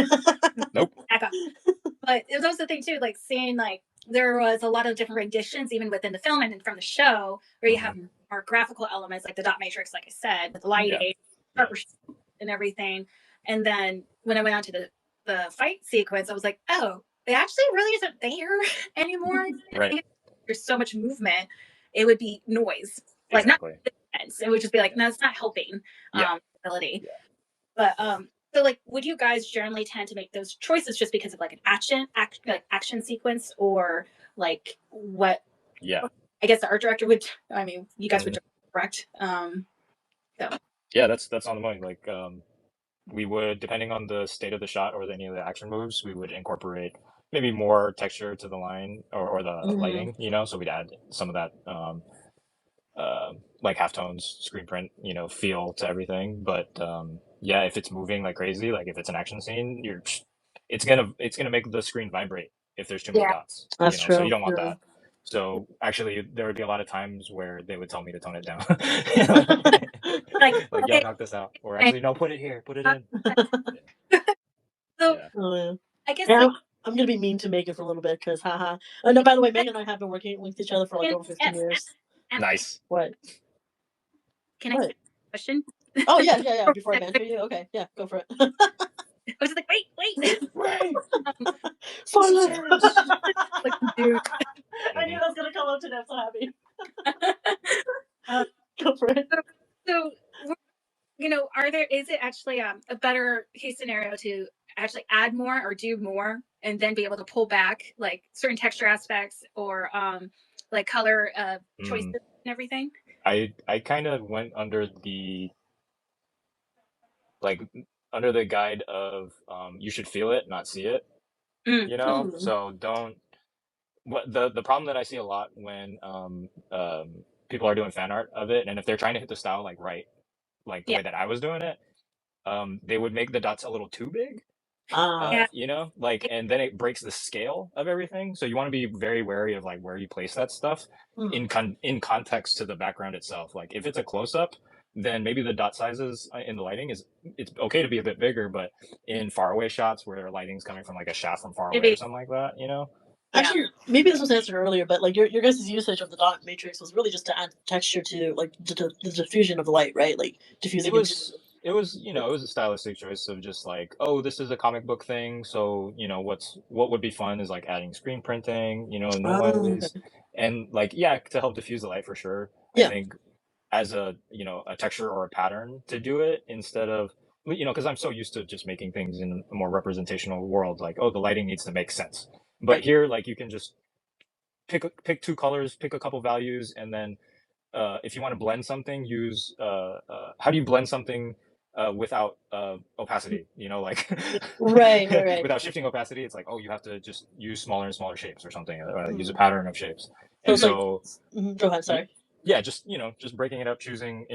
Nope. Back up. But it was also the thing too, like seeing like there was a lot of different renditions even within the film and from the show where you have more graphical elements like the dot matrix, like I said, with lighting, and everything. And then when I went on to the fight sequence, I was like, oh, it actually really isn't there anymore. Right. There's so much movement, it would be noise. Like not sense. It would just be like, no, it's not helping ability. But so like would you guys generally tend to make those choices just because of like an action sequence, or like what I guess the art director would, I mean, you guys would direct. So yeah, that's on the money. Like we would, depending on the state of the shot or any of the action moves, we would incorporate maybe more texture to the line or the lighting, you know, so we'd add some of that like halftones, screen print, you know, feel to everything. But yeah, if it's moving like crazy, like if it's an action scene, it's gonna make the screen vibrate if there's too many dots. That's you know? true. So you don't want that. So actually, there would be a lot of times where they would tell me to tone it down. like okay, knock this out, or actually no, put it here, put it in. So I guess I'm gonna be mean to Megan for a little bit because haha. No, by the way, Megan and I have been working with each other for like over 15 years. Nice. What? Can I ask a question? Oh yeah. Before I mentor you, okay, yeah, go for it. I was like, wait. Silence. Like, dude. I knew that was gonna come up today. I'm so happy. Go for it. So, you know, is it actually a better case scenario to actually add more or do more and then be able to pull back like certain texture aspects or like color choices and everything? I kind of went under the guide of you should feel it, not see it. You know, so don't. What the problem that I see a lot when people are doing fan art of it, and if they're trying to hit the style like right, like the way that I was doing it, they would make the dots a little too big. You know, like, and then it breaks the scale of everything. So you want to be very wary of like where you place that stuff in context to the background itself. Like if it's a close up, then maybe the dot sizes in the lighting it's okay to be a bit bigger, but in faraway shots where lighting's coming from like a shaft from far away or something like that, you know. Actually, maybe this was answered earlier, but like your guys' usage of the dot matrix was really just to add texture to like the diffusion of the light, right? Like diffusing. It was, you know, it was a stylistic choice of just like, oh, this is a comic book thing, so you know what would be fun is like adding screen printing, you know, noise, and like to help diffuse the light for sure. I think as a a texture or a pattern to do it instead of because I'm so used to just making things in a more representational world, like, oh, the lighting needs to make sense. But here, like, you can just pick two colors, pick a couple values, and then if you want to blend something, use how do you blend something without opacity? You know, like right. Without shifting opacity, it's like, oh, you have to just use smaller and smaller shapes or something, or use a pattern of shapes. And so go ahead, sorry. Yeah, just just breaking it up, choosing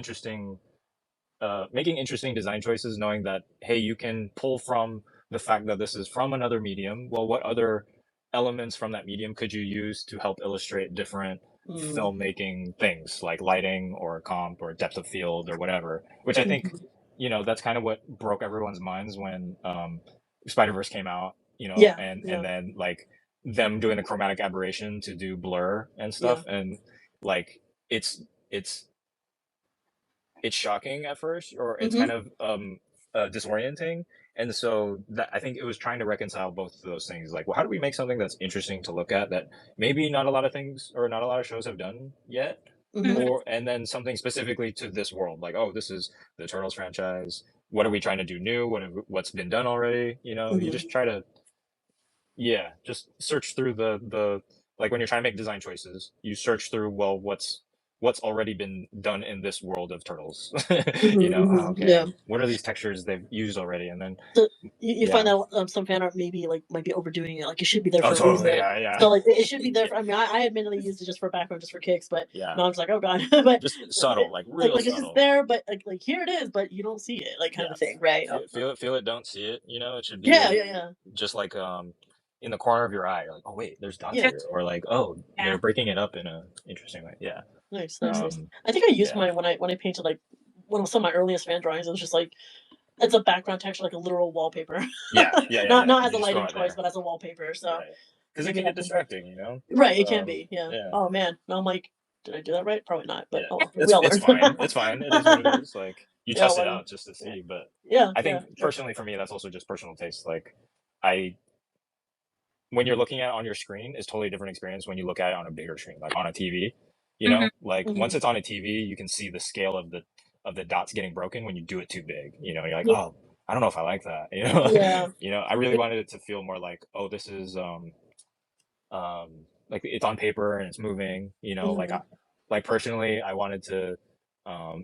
making interesting design choices, knowing that hey, you can pull from the fact that this is from another medium. Well, what other elements from that medium could you use to help illustrate different filmmaking things like lighting or comp or depth of field or whatever, which I think that's kind of what broke everyone's minds when Spider-Verse came out, and then like them doing the chromatic aberration to do blur and stuff, and like it's shocking at first, or it's kind of disorienting. And so that, I think it was trying to reconcile both of those things. Like, well, how do we make something that's interesting to look at that maybe not a lot of things or not a lot of shows have done yet? And then something specifically to this world, like, oh, this is the Turtles franchise. What are we trying to do new? What's been done already? You just try to, just search through the like when you're trying to make design choices, you search through, well, what's already been done in this world of Turtles. What are these textures they've used already? And then so you find out some fan art might be overdoing it. Like it should be there for a reason. So like it should be there. I admittedly used it just for background, just for kicks, but now I'm just like, oh god. But just subtle, like real like subtle. It's just there, but like here it is, but you don't see it, like kind of thing, right? Feel it, don't see it. It should be just like in the corner of your eye, you're like, oh wait, there's dots Yeah. here, or like, oh, they're breaking it up in a interesting way. Yeah. Nice. I think I used mine when I painted like one of some of my earliest fan drawings. It was just like it's a background texture, like a literal wallpaper. Not as a lighting choice, but as a wallpaper. So because it can get distracting, you know. Right, it can be. Yeah. Oh man, now I'm like, did I do that right? Probably not. But it's fine. It's fine. It is what it is. Like you test it out just to see. But I think personally for me, that's also just personal taste. Like when you're looking at it on your screen, is totally different experience when you look at it on a bigger screen, like on a TV. You know, like once it's on a TV, you can see the scale of the dots getting broken when you do it too big. You know, you're like, oh, I don't know if I like that. You know, you know, I really wanted it to feel more like, oh, this is like it's on paper and it's moving. You know, like personally, I wanted to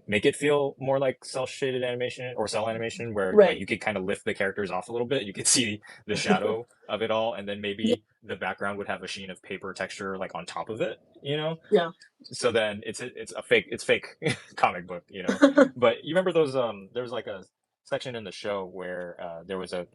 make it feel more like cel-shaded animation or cell animation where like you could kind of lift the characters off a little bit. You could see the shadow of it all, and then maybe the background would have a sheen of paper texture like on top of it, you know? Yeah. So then it's fake comic book, you know. But you remember those there was like a section in the show where there was a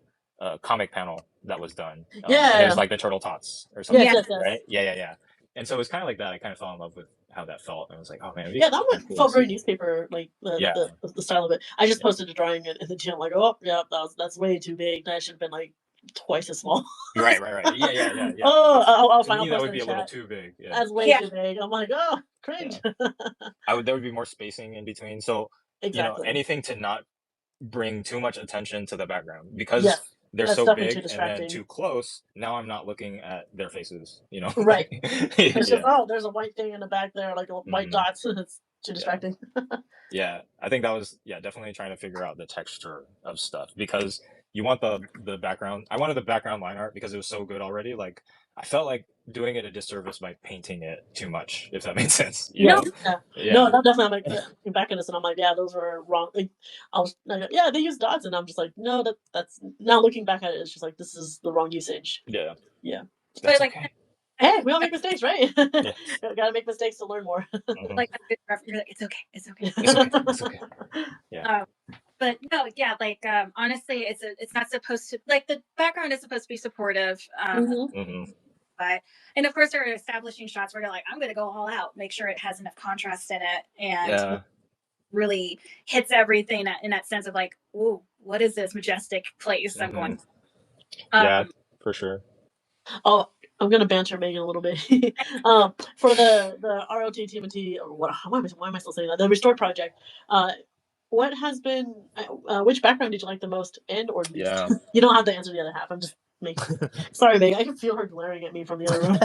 comic panel that was done. And there's like the turtle tots or something, right? Yeah. And so it was kind of like that. I kind of fell in love with how that felt. And I was like, oh man, that one felt very newspaper, like the style of it. I just posted a drawing in the gym, like, oh yeah, that's way too big. That should have been like twice as small. Right. Yeah. Oh, I'll to me, that would be a little too big. Yeah. That's way too big. I'm like, oh, cringe. Yeah. There would be more spacing in between. So you know, anything to not bring too much attention to the background because they're so big and then too close. Now I'm not looking at their faces, you know. Right. It's just there's a white thing in the back there, like white dots. It's too distracting. Yeah, I think that was definitely trying to figure out the texture of stuff because you want the background. I wanted the background line art because it was so good already. Like I felt like doing it a disservice by painting it too much, if that made sense. No, definitely. I'm like back in this, and I'm like, yeah, those were wrong. Like, I was like, yeah, they use dots, and I'm just like, no, that's now looking back at it, it's just like this is the wrong usage. Yeah. But like, hey, we all make mistakes, right? Gotta make mistakes to learn more. Like you're like, it's okay. It's okay. Yeah. But no, like honestly, it's not supposed to, like, the background is supposed to be supportive. But and of course there are establishing shots where you're like, I'm gonna go all out, make sure it has enough contrast in it and really hits everything in that sense of like, ooh, what is this majestic place I'm going? Yeah, for sure. Oh, I'm gonna banter Megan a little bit. For the ROTTMNT, or why am I still saying that? The Restore project. What has been which background did you like the most and or least? You don't have to answer the other half. I'm just making. Sorry, Megan. I can feel her glaring at me from the other room.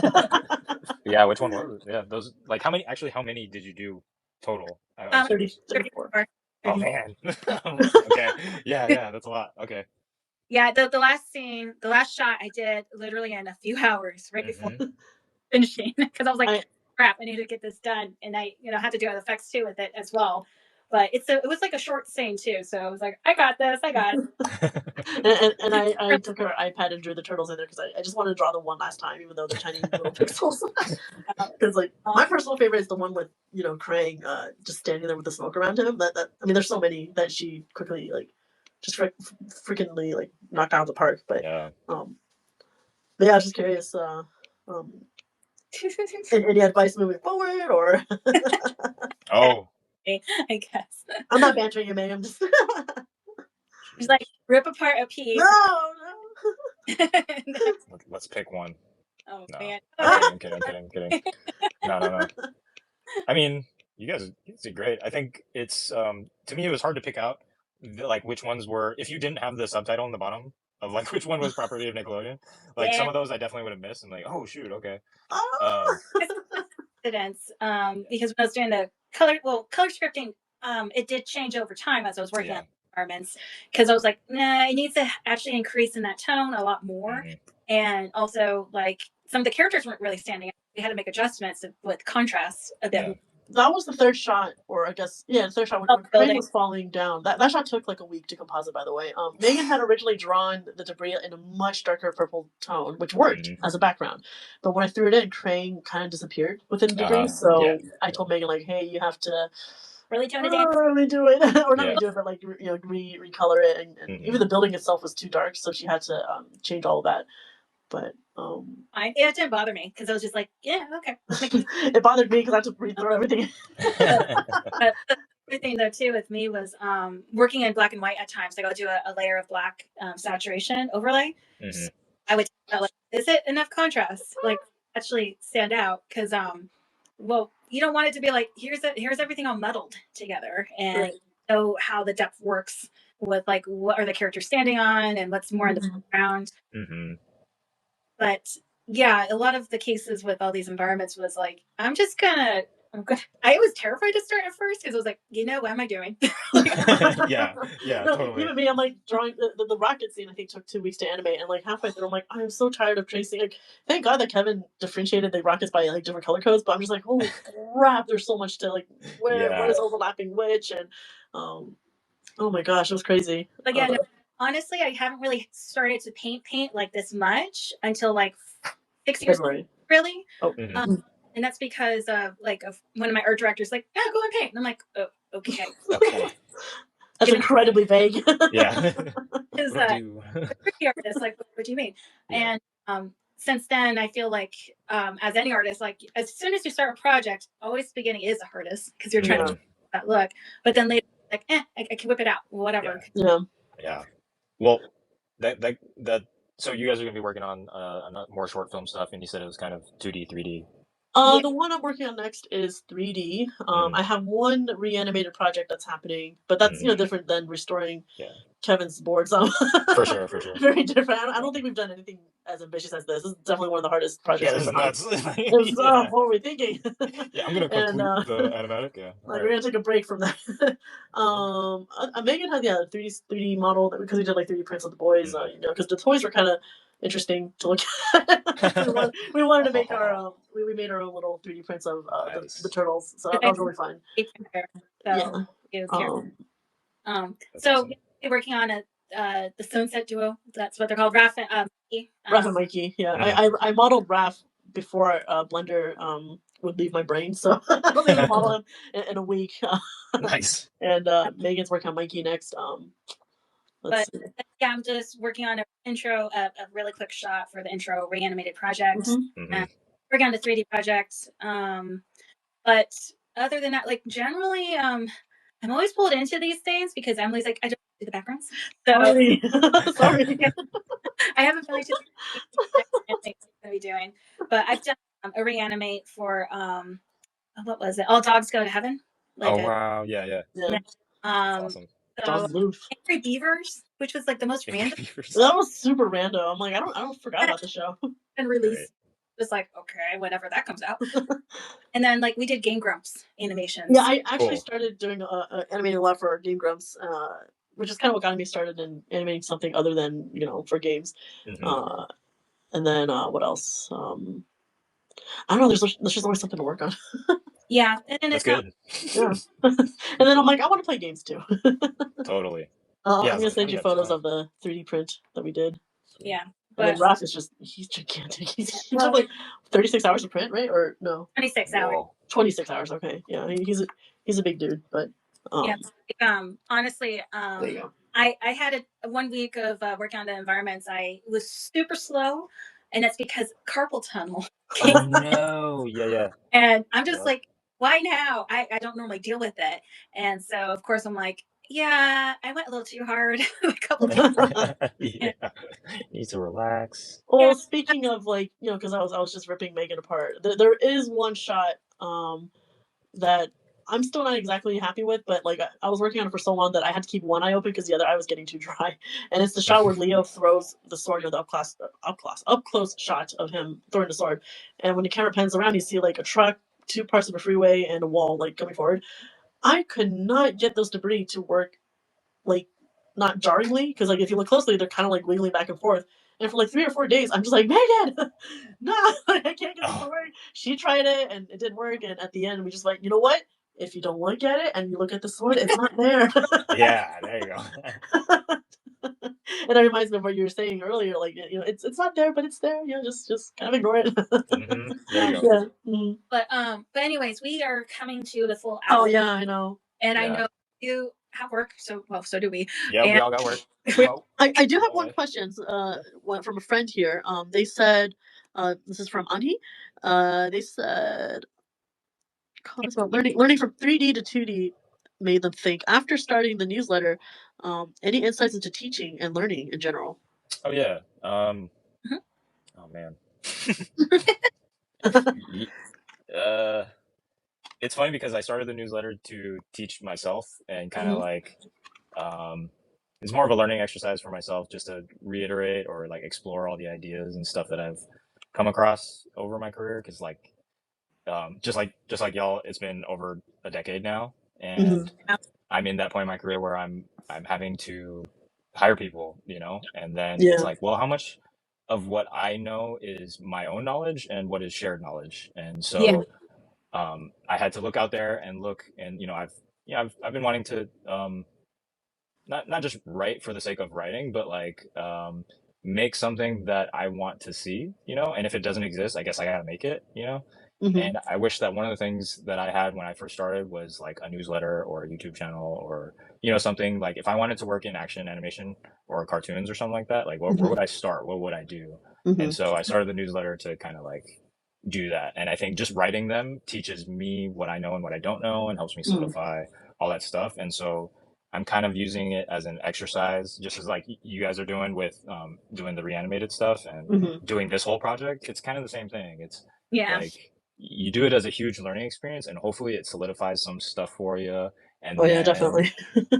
Yeah, which one was it? Yeah, those like how many did you do total? 34. Oh man. Okay. Yeah, that's a lot. Okay. Yeah, the last scene, the last shot I did literally in a few hours right before finishing because I was like, crap, I need to get this done, and I had to do effects too with it as well. But it was like a short scene too, so I was like, I got this. and I took her iPad and drew the turtles in there because I just wanted to draw them one last time, even though they're tiny little pixels. Because like my personal favorite is the one with Krang just standing there with the smoke around him. That I mean, there's so many that she quickly like just freakingly like knocked out of the park. But yeah, I was just curious. Any advice moving forward, or? I guess. I'm not bantering you, man. I'm just. She's like, rip apart a piece. No. Let's pick one. Oh man. I'm kidding. No. I mean, you guys did great. I think it's to me it was hard to pick out like which ones were, if you didn't have the subtitle in the bottom of like which one was property of Nickelodeon. Like some of those I definitely would have missed. I'm like, oh shoot, okay. Because when I was doing the color scripting, it did change over time as I was working on environments, because I was like, nah, it needs to actually increase in that tone a lot more. And also like some of the characters weren't really standing out. We had to make adjustments with contrast a bit. That was the third shot, or I guess, the third shot when Krang was falling down. That shot took like a week to composite, by the way. Megan had originally drawn the debris in a much darker purple tone, which worked as a background. But when I threw it in, Krang kind of disappeared within the debris. So I told Megan, like, hey, you have to really tone it down. Redo it. Or not redo it, but like, recolor it. And even the building itself was too dark, so she had to change all of that. But it didn't bother me because I was just like, yeah, okay. It bothered me because I had to read through everything. But the other thing though too with me was working in black and white at times. Like I'll do a layer of black saturation overlay. So I would like, is it enough contrast? Like actually stand out because well, you don't want it to be like here's everything all muddled together and know how the depth works with like what are the characters standing on and what's more in the background. But yeah, a lot of the cases with all these environments was like, I was terrified to start at first because I was like, what am I doing? Yeah, totally. Even me, I'm like drawing the rocket scene. I think took 2 weeks to animate, and like halfway through, I'm like, I'm so tired of tracing. Like, thank God that Kevin differentiated the rockets by like different color codes. But I'm just like, holy crap, there's so much to like where is overlapping which, and oh my gosh, it was crazy. But yeah, no, honestly, I haven't really started to paint like this much until like 6 years February. Really. Oh. And that's because of one of my art directors like, yeah, go and paint. And I'm like, oh, okay. That's incredibly vague. Yeah. Because artist, like, what do you mean? Yeah. And since then, I feel like as any artist, like as soon as you start a project, always the beginning is the hardest because you're trying to that look. But then later, like, I can whip it out, whatever. Yeah. Well, that so you guys are gonna be working on more short film stuff, and you said it was kind of 2D, 3D. The one I'm working on next is 3D. I have one reanimated project that's happening, but that's different than restoring Kevin's boards. For sure. Very different. I don't think we've done anything as ambitious as this. This is definitely one of the hardest projects. Yeah, this is nuts. What were we thinking? Yeah, I'm gonna complete the animatic. Yeah, like we're gonna take a break from that. Megan had 3D model because we did like 3D prints of the boys. Because the toys were kind of interesting to look at. we wanted to make our we made our own little 3D prints of the turtles, so that was really fun. So we're working on the Sunset Duo. That's what they're called, Raph and Mikey. Raph and Mikey. Yeah, I modeled Raph before Blender would leave my brain, so I don't even model him in a week. Nice. And Megan's working on Mikey next. But yeah, I'm just working on an intro, a really quick shot for the intro reanimated project. Working on the 3D project. But other than that, like generally, I'm always pulled into these things because Emily's like, I don't do the backgrounds. So sorry. I haven't really just going to be doing, but I've done a reanimate for what was it? All Dogs Go to Heaven. Like wow, yeah. Awesome. So Angry Beavers, which was like the most random. That was super random. I'm like, I don't forgot about the show. And release. Just like, okay, whenever that comes out. And then like we did Game Grumps animations. Yeah, I actually started doing animating a lot for Game Grumps, which is kind of what got me started in animating something other than for games. And then what else? I don't know. There's just always something to work on. Yeah, and then that's good. Yeah, and then I'm like, I want to play games too. Totally. I'm gonna send you photos of the 3D print that we did. Yeah. But Raph is he's gigantic. He took like 36 hours to print, right? Or no? 26 hours. 26 hours. Okay. Yeah, he's a big dude, but honestly, there you go. I had 1 week of working on the environments. I was super slow, and it's because carpal tunnel. Oh no! Yeah. And I'm just like, why now? I don't normally deal with it, and so of course I'm like, yeah, I went a little too hard a couple times. Yeah, need to relax. Well, speaking of like, because I was just ripping Megan apart. There is one shot that I'm still not exactly happy with, but like I was working on it for so long that I had to keep one eye open because the other eye was getting too dry. And it's the shot where Leo throws the sword, the up close shot of him throwing the sword. And when the camera pans around, you see like a truck, 2 parts of a freeway, and a wall like coming forward. I could not get those debris to work like not jarringly, because like if you look closely, they're kind of like wiggling back and forth. And for like 3 or 4 days, I'm just like, Megan, no, I can't get this to work. She tried it and it didn't work. And at the end, we just like, you know what? If you don't look at it and you look at the sword, it's not there. Yeah, there you go. And that reminds me of what you were saying earlier. Like, it's not there, but it's there. Just kind of ignore it. There you go. Yeah. But anyways, we are coming to the full hour. Oh yeah, I know. And I know have work. So do we. Yeah, we all got work. I do have one question. One from a friend here. They said, this is from Auntie. They said, comments about learning from 3D to 2D made them think. After starting the newsletter, any insights into teaching and learning in general? Oh yeah. Oh man. It's funny because I started the newsletter to teach myself and kind of like, it's more of a learning exercise for myself, just to reiterate or like explore all the ideas and stuff that I've come across over my career. Cause like, just like y'all, it's been over a decade now, and I'm in that point in my career where I'm having to hire people, you know, and then it's like, well, how much of what I know is my own knowledge and what is shared knowledge? And so I had to look out there and look, and you know, I've been wanting to not just write for the sake of writing, but like make something that I want to see, you know, and if it doesn't exist, I guess I gotta make it, you know. And I wish that one of the things that I had when I first started was like a newsletter or a YouTube channel, or, you know, something like if I wanted to work in action animation or cartoons or something like that, like where would I start? What would I do? And so I started the newsletter to kind of like do that. And I think just writing them teaches me what I know and what I don't know, and helps me solidify all that stuff. And so I'm kind of using it as an exercise, just as like you guys are doing with doing the reanimated stuff and doing this whole project. It's kind of the same thing. It's like you do it as a huge learning experience, and hopefully it solidifies some stuff for you. And then, definitely.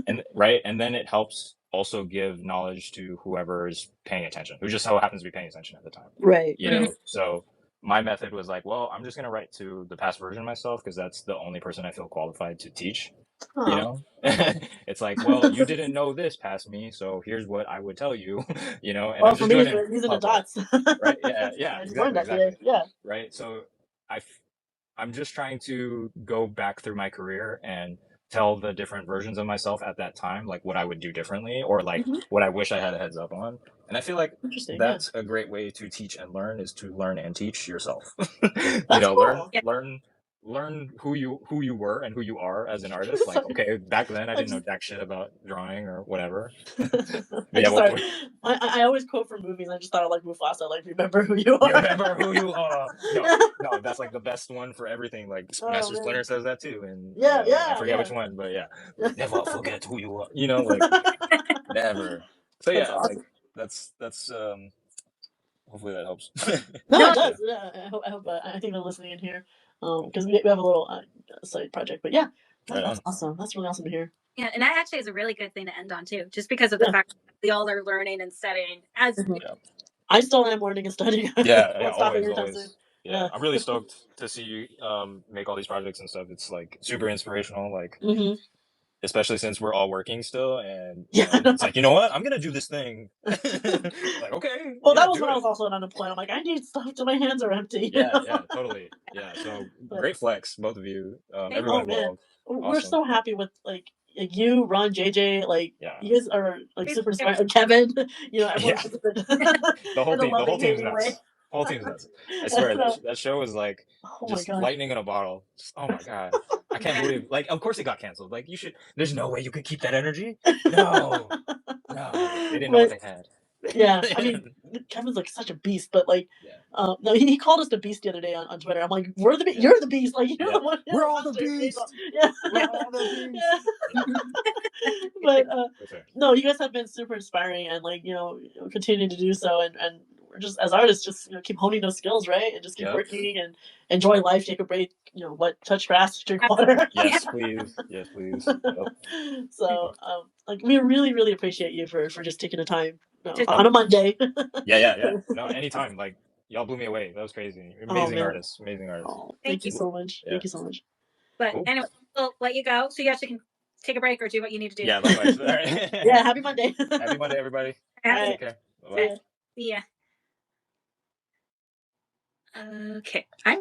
and then it helps also give knowledge to whoever is paying attention, who just so happens to be paying attention at the time. Right. You know, so my method was like, well, I'm just gonna write to the past version of myself because that's the only person I feel qualified to teach. You know, it's like, well, you didn't know this past me, so here's what I would tell you. You know, and well, I'm just for me, doing it using the dots. right? Yeah, I just learned that exactly. today. Yeah. Right. So I'm just trying to go back through my career and tell the different versions of myself at that time, like what I would do differently, or like what I wish I had a heads up on. And I feel like that's a great way to teach and learn, is to learn and teach yourself. You know, cool. learn who you were and who you are as an artist. Like, okay, back then I didn't know jack shit about drawing or whatever. I always quote from movies. I just thought of like Mufasa, like remember who you are. You remember who you are. No, that's like the best one for everything. Like Master Splinter says that too, and I forget which one, but never forget who you are. You know, like never. So That's awesome. like that's hopefully that helps. No, it does. Yeah, I hope. I think they're listening in here, because we have a little side project. But yeah, that's awesome. That's really awesome to hear. Yeah, and that actually is a really good thing to end on too, just because of the fact that we all are learning and studying as. I still am learning and studying. Always. Yeah, I'm really stoked to see you make all these projects and stuff. It's like super inspirational, like especially since we're all working still, and you know, it's like, you know what, I'm gonna do this thing. Like, okay. Well, that was when I was also unemployed. I'm like, I need stuff till my hands are empty. Yeah, totally. Yeah, so great flex, both of you. Everyone involved. We're so happy with like you, Ron, JJ, like you guys are like super inspiring. Kevin, you know, everyone. The whole team's nuts. Whole team's nuts. I swear that show was like just lightning in a bottle. Oh my god, I can't believe. Like, of course it got canceled. Like, you should. There's no way you could keep that energy. No, they didn't know what they had. Yeah, I mean, Kevin's like such a beast, but like, no, he called us the beast the other day on Twitter. I'm like, we're the you're the beast, like you're the one. We're all the beast. Yeah, we're all the beast. But no, you guys have been super inspiring, and like, you know, continuing to do so, and we're just as artists, just, you know, keep honing those skills, right, and just keep working and enjoy life, take a break, you know, touch grass, drink water. Yes, please. Yes, please. So, like, we really, really appreciate you for just taking the time on a Monday. Yeah. No, anytime. Like, y'all blew me away. That was crazy. Amazing artists. Oh, thank you so much. Thank you so much. But anyway, we'll let you go, so you actually can take a break or do what you need to do. Yeah, likewise. Yeah, happy Monday. Happy Monday, everybody. Take care. Bye. See ya. Okay, I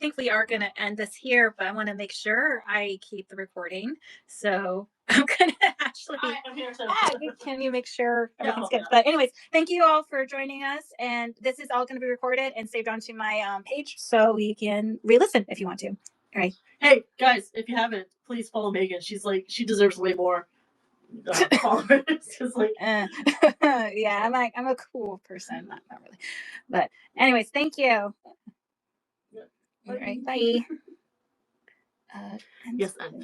think we are gonna end this here, but I want to make sure I keep the recording. So I'm gonna actually. I'm here too. Can you make sure everything's good? But anyways, thank you all for joining us, and this is all going to be recorded and saved onto my page, so you can re-listen if you want to. All right. Hey guys, if you haven't, please follow Megan. She's like, she deserves way more followers. Just like yeah, I'm a cool person, not really. But anyways, thank you. Yeah. All right, bye. Yes, and